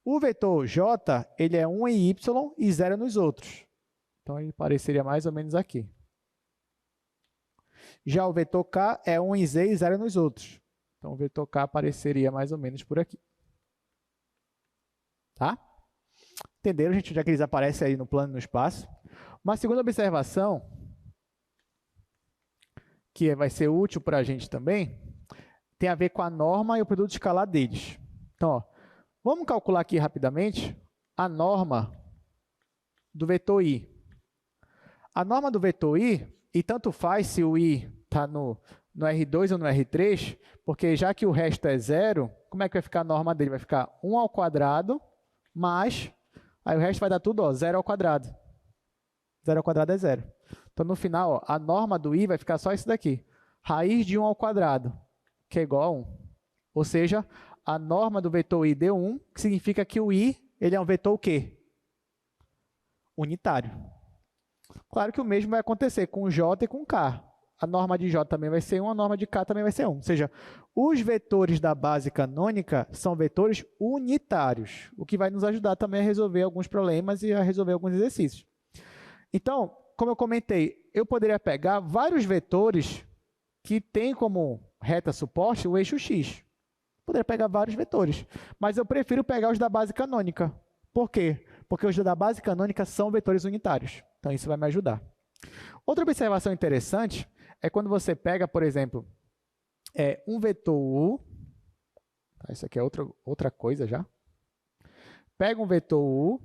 O vetor j, ele é 1 em y e 0 nos outros. Então, ele apareceria mais ou menos aqui. Já o vetor k é 1 em z e 0 nos outros. Então, o vetor k apareceria mais ou menos por aqui. Tá? Entenderam, gente, onde é que eles aparecem aí no plano e no espaço? Uma segunda observação, que vai ser útil para a gente também, tem a ver com a norma e o produto escalar deles. Então, ó, vamos calcular aqui rapidamente a norma do vetor i. A norma do vetor i, e tanto faz se o i está no R2 ou no R3, porque já que o resto é 0, como é que vai ficar a norma dele? Vai ficar 1 ao quadrado mais, aí o resto vai dar tudo, ó, 0 ao quadrado. 0 ao quadrado é 0. Então, no final, ó, a norma do i vai ficar só isso daqui. Raiz de 1 ao quadrado, que é igual a 1. Ou seja, a norma do vetor i deu 1, que significa que o i ele é um vetor o quê? Unitário. Claro que o mesmo vai acontecer com o j e com o k. A norma de j também vai ser 1, a norma de k também vai ser 1. Ou seja, os vetores da base canônica são vetores unitários, o que vai nos ajudar também a resolver alguns problemas e a resolver alguns exercícios. Então, como eu comentei, eu poderia pegar vários vetores que têm como reta suporte o eixo x. Poderia pegar vários vetores, mas eu prefiro pegar os da base canônica. Por quê? Porque os da base canônica são vetores unitários. Então, isso vai me ajudar. Outra observação interessante é quando você pega, por exemplo, um vetor U, tá, isso aqui é outra coisa já. Pega um vetor U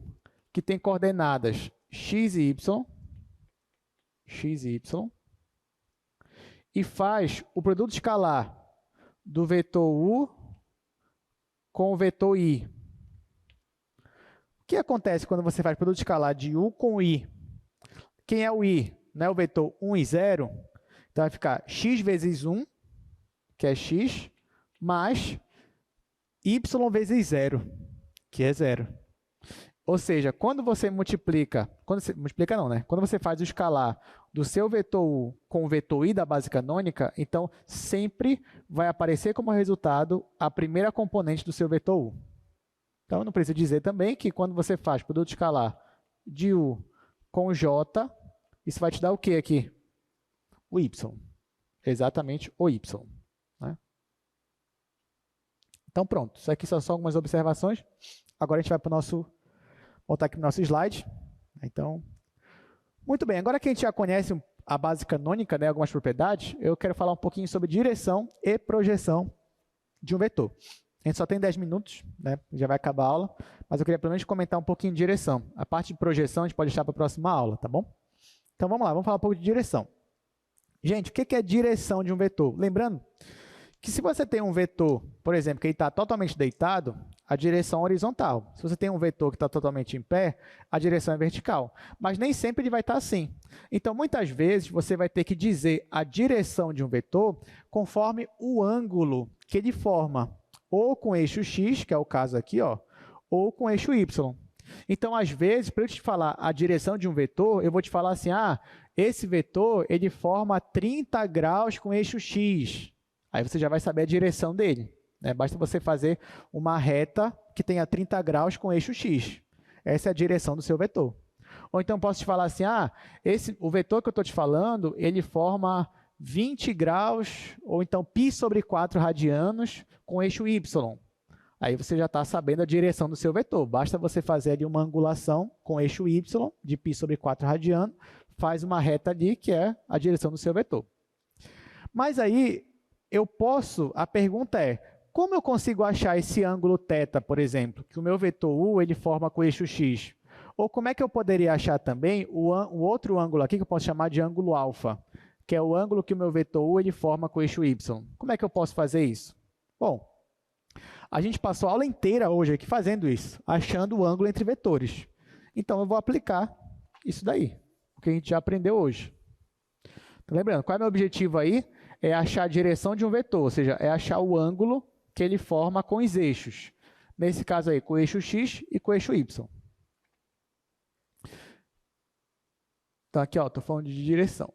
que tem coordenadas x e y, e faz o produto escalar do vetor U com o vetor I. O que acontece quando você faz produto escalar de U com I? Quem é o I? Não é o vetor 1 e 0? Então, vai ficar x vezes 1, que é x, mais y vezes 0, que é 0. Ou seja, quando você multiplica, quando você faz o escalar do seu vetor U com o vetor I da base canônica, então sempre vai aparecer como resultado a primeira componente do seu vetor U. Então, não precisa dizer também que quando você faz produto escalar de U com J, isso vai te dar o que aqui? O Y. Exatamente o Y. Né? Então, pronto. Isso aqui são só algumas observações. Agora a gente vai para o nosso... voltar aqui para o nosso slide. Então, muito bem. Agora que a gente já conhece a base canônica, né, algumas propriedades, eu quero falar um pouquinho sobre direção e projeção de um vetor. A gente só tem 10 minutos, né, já vai acabar a aula, mas eu queria pelo menos comentar um pouquinho de direção. A parte de projeção a gente pode deixar para a próxima aula, tá bom? Então, vamos lá, vamos falar um pouco de direção. Gente, o que é direção de um vetor? Lembrando que se você tem um vetor, por exemplo, que ele está totalmente deitado, a direção é horizontal. Se você tem um vetor que está totalmente em pé, a direção é vertical. Mas nem sempre ele vai estar assim. Então, muitas vezes, você vai ter que dizer a direção de um vetor conforme o ângulo que ele forma, ou com eixo x, que é o caso aqui, ó, ou com eixo y. Então, às vezes, para eu te falar a direção de um vetor, eu vou te falar assim, esse vetor ele forma 30 graus com eixo x. Aí você já vai saber a direção dele. Né? Basta você fazer uma reta que tenha 30 graus com eixo x. Essa é a direção do seu vetor. Ou então posso te falar assim, o vetor que eu estou te falando, ele forma 20 graus, ou então π sobre 4 radianos com eixo y. Aí você já está sabendo a direção do seu vetor. Basta você fazer ali uma angulação com eixo y de π sobre 4 radiano, faz uma reta ali que é a direção do seu vetor. Mas aí, a pergunta é, como eu consigo achar esse ângulo θ, por exemplo, que o meu vetor U ele forma com o eixo x? Ou como é que eu poderia achar também o outro ângulo aqui, que eu posso chamar de ângulo alfa, que é o ângulo que o meu vetor U ele forma com o eixo y? Como é que eu posso fazer isso? Bom, a gente passou a aula inteira hoje aqui fazendo isso, achando o ângulo entre vetores. Então, eu vou aplicar isso daí, o que a gente já aprendeu hoje. Tá lembrando, qual é o meu objetivo aí? É achar a direção de um vetor, ou seja, é achar o ângulo que ele forma com os eixos. Nesse caso aí, com o eixo x e com o eixo y. Então, aqui, estou falando de direção.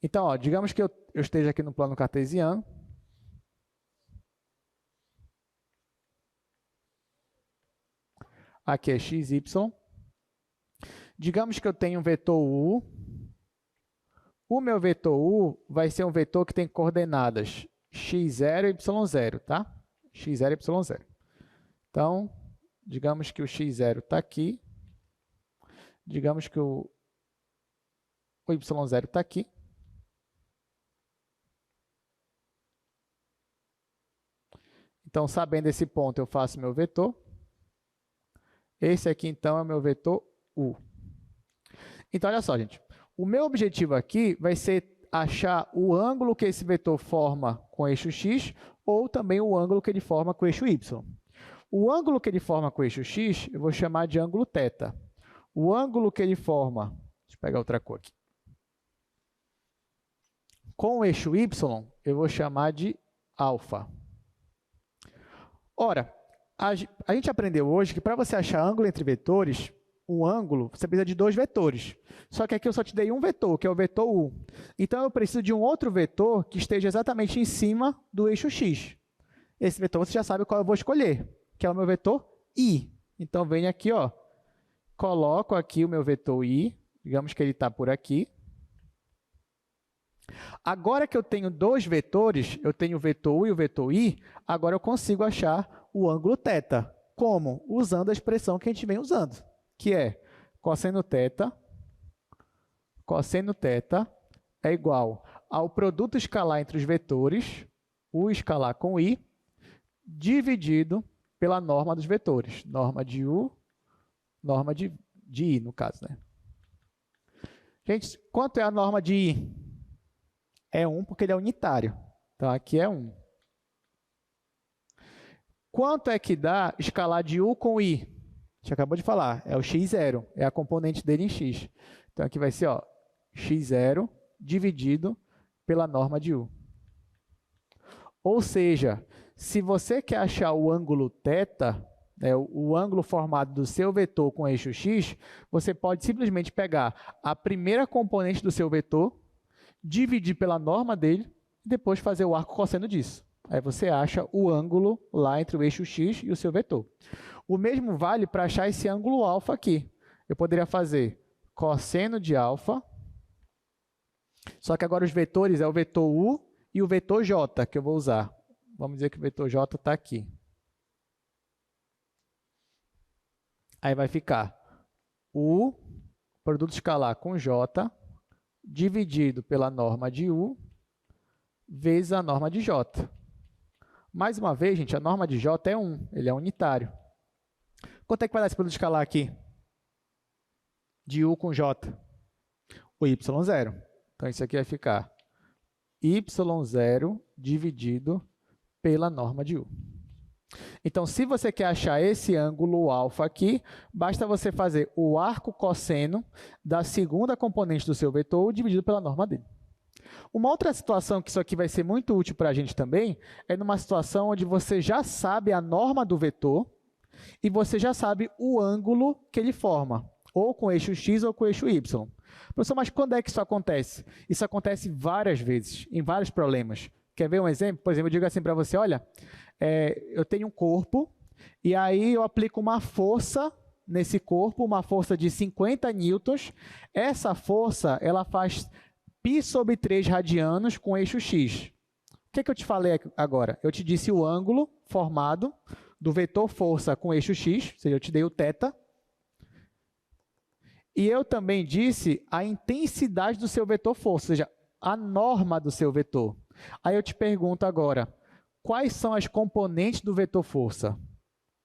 Então, digamos que eu esteja aqui no plano cartesiano. Aqui é x, y. Digamos que eu tenho um vetor U. O meu vetor U vai ser um vetor que tem coordenadas x0 e y0, tá? x0 e y0. Então, digamos que o x0 está aqui. Digamos que o y0 está aqui. Então, sabendo esse ponto, eu faço meu vetor. Esse aqui, então, é o meu vetor U. Então, olha só, gente. O meu objetivo aqui vai ser achar o ângulo que esse vetor forma com o eixo x ou também o ângulo que ele forma com o eixo y. O ângulo que ele forma com o eixo x, eu vou chamar de ângulo θ. O ângulo que ele forma, deixa eu pegar outra cor aqui, com o eixo y, eu vou chamar de alfa. Ora, a gente aprendeu hoje que para você achar ângulo entre vetores, um ângulo, você precisa de dois vetores. Só que aqui eu só te dei um vetor, que é o vetor U. Então, eu preciso de um outro vetor que esteja exatamente em cima do eixo x. Esse vetor você já sabe qual eu vou escolher, que é o meu vetor I. Então, venho aqui, ó, coloco aqui o meu vetor I, digamos que ele está por aqui. Agora que eu tenho dois vetores, eu tenho o vetor U e o vetor I, agora eu consigo achar o ângulo θ. Como? Usando a expressão que a gente vem usando, que é cosseno θ é igual ao produto escalar entre os vetores, U escalar com I, dividido pela norma dos vetores. Norma de U, norma de I, no caso, né? Gente, quanto é a norma de I? É 1 porque ele é unitário. Então, aqui é 1. Quanto é que dá escalar de U com I? A gente acabou de falar, é o x0, é a componente dele em x. Então, aqui vai ser, ó, x0 dividido pela norma de U. Ou seja, se você quer achar o ângulo θ, né, o ângulo formado do seu vetor com eixo x, você pode simplesmente pegar a primeira componente do seu vetor, dividir pela norma dele e depois fazer o arco cosseno disso. Aí você acha o ângulo lá entre o eixo x e o seu vetor. O mesmo vale para achar esse ângulo alfa aqui. Eu poderia fazer cosseno de alfa, só que agora os vetores é o vetor u e o vetor j que eu vou usar. Vamos dizer que o vetor j está aqui. Aí vai ficar u, produto escalar com j, dividido pela norma de u, vezes a norma de j. Mais uma vez, gente, a norma de j é 1, ele é unitário. Quanto é que vai dar esse produto escalar aqui? De u com j? O y0. Então, isso aqui vai ficar y0 dividido pela norma de u. Então, se você quer achar esse ângulo alfa aqui, basta você fazer o arco cosseno da segunda componente do seu vetor dividido pela norma dele. Uma outra situação que isso aqui vai ser muito útil para a gente também é numa situação onde você já sabe a norma do vetor e você já sabe o ângulo que ele forma, ou com eixo x ou com eixo y. Professor, mas quando é que isso acontece? Isso acontece várias vezes, em vários problemas. Quer ver um exemplo? Por exemplo, eu digo assim para você, olha, eu tenho um corpo e aí eu aplico uma força nesse corpo, uma força de 50 newtons. Essa força, ela faz π sobre 3 radianos com eixo x. O que eu te falei agora? Eu te disse o ângulo formado do vetor força com eixo x, ou seja, eu te dei o θ. E eu também disse a intensidade do seu vetor força, ou seja, a norma do seu vetor. Aí eu te pergunto agora, quais são as componentes do vetor força?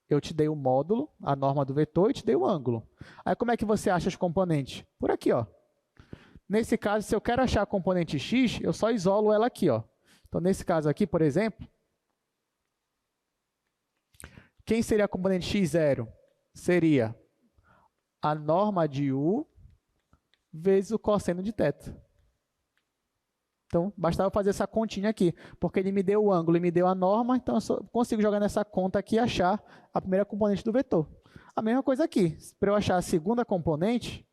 Eu te dei o módulo, a norma do vetor, e te dei o ângulo. Aí como é que você acha as componentes? Por aqui, ó. Nesse caso, se eu quero achar a componente x, eu só isolo ela aqui, ó. Então, nesse caso aqui, por exemplo, quem seria a componente x0? Seria a norma de u vezes o cosseno de θ. Então, bastava fazer essa continha aqui, porque ele me deu o ângulo e me deu a norma, então eu só consigo jogar nessa conta aqui e achar a primeira componente do vetor. A mesma coisa aqui, para eu achar a segunda componente,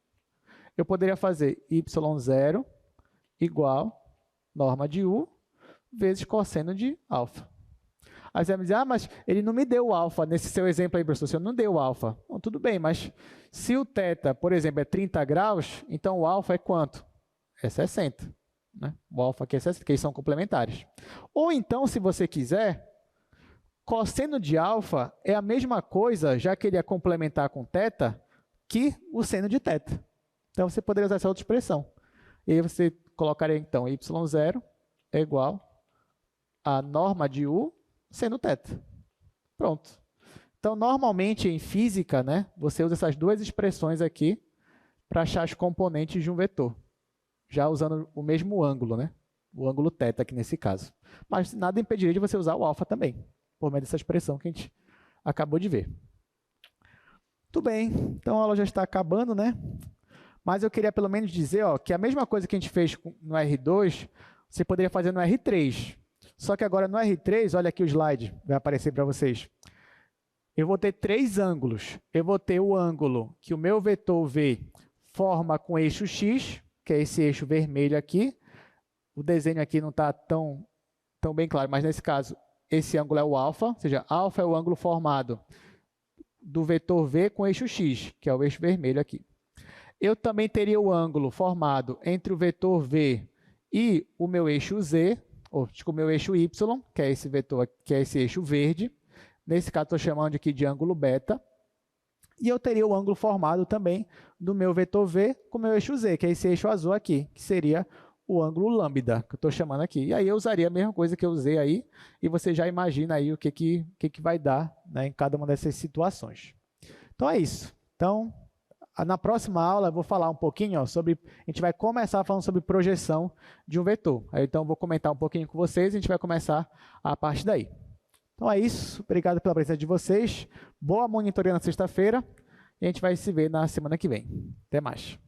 eu poderia fazer y0 igual norma de u vezes cosseno de alfa. Aí você vai me dizer, mas ele não me deu o alfa, nesse seu exemplo aí, professor, você não deu o alfa. Bom, tudo bem, mas se o θ, por exemplo, é 30 graus, então o alfa é quanto? É 60. Né? O alfa aqui é 60, que eles são complementares. Ou então, se você quiser, cosseno de alfa é a mesma coisa, já que ele é complementar com θ, que o seno de θ. Então, você poderia usar essa outra expressão. E aí você colocaria, então, y0 é igual a norma de u seno θ. Pronto. Então, normalmente, em física, né, você usa essas duas expressões aqui para achar as componentes de um vetor, já usando o mesmo ângulo, né? O ângulo θ aqui nesse caso. Mas nada impediria de você usar o alfa também, por meio dessa expressão que a gente acabou de ver. Tudo bem, então a aula já está acabando, né? Mas eu queria pelo menos dizer, ó, que a mesma coisa que a gente fez no R2, você poderia fazer no R3. Só que agora no R3, olha aqui o slide, vai aparecer para vocês. Eu vou ter três ângulos. Eu vou ter o ângulo que o meu vetor V forma com eixo X, que é esse eixo vermelho aqui. O desenho aqui não está tão bem claro, mas nesse caso, esse ângulo é o alfa, ou seja, alfa é o ângulo formado do vetor V com o eixo x, que é o eixo vermelho aqui. Eu também teria o ângulo formado entre o vetor V e o meu eixo Z, ou o meu eixo y, que é esse vetor, que é esse eixo verde. Nesse caso, estou chamando aqui de ângulo beta. E eu teria o ângulo formado também do meu vetor V com o meu eixo Z, que é esse eixo azul aqui, que seria o ângulo lambda, que eu estou chamando aqui. E aí eu usaria a mesma coisa que eu usei aí, e você já imagina aí o que vai dar, né, em cada uma dessas situações. Então é isso. Então, na próxima aula eu vou falar um pouquinho, ó, sobre, a gente vai começar falando sobre projeção de um vetor. Aí, então eu vou comentar um pouquinho com vocês e a gente vai começar a partir daí. Então é isso, obrigado pela presença de vocês, boa monitoria na sexta-feira e a gente vai se ver na semana que vem. Até mais.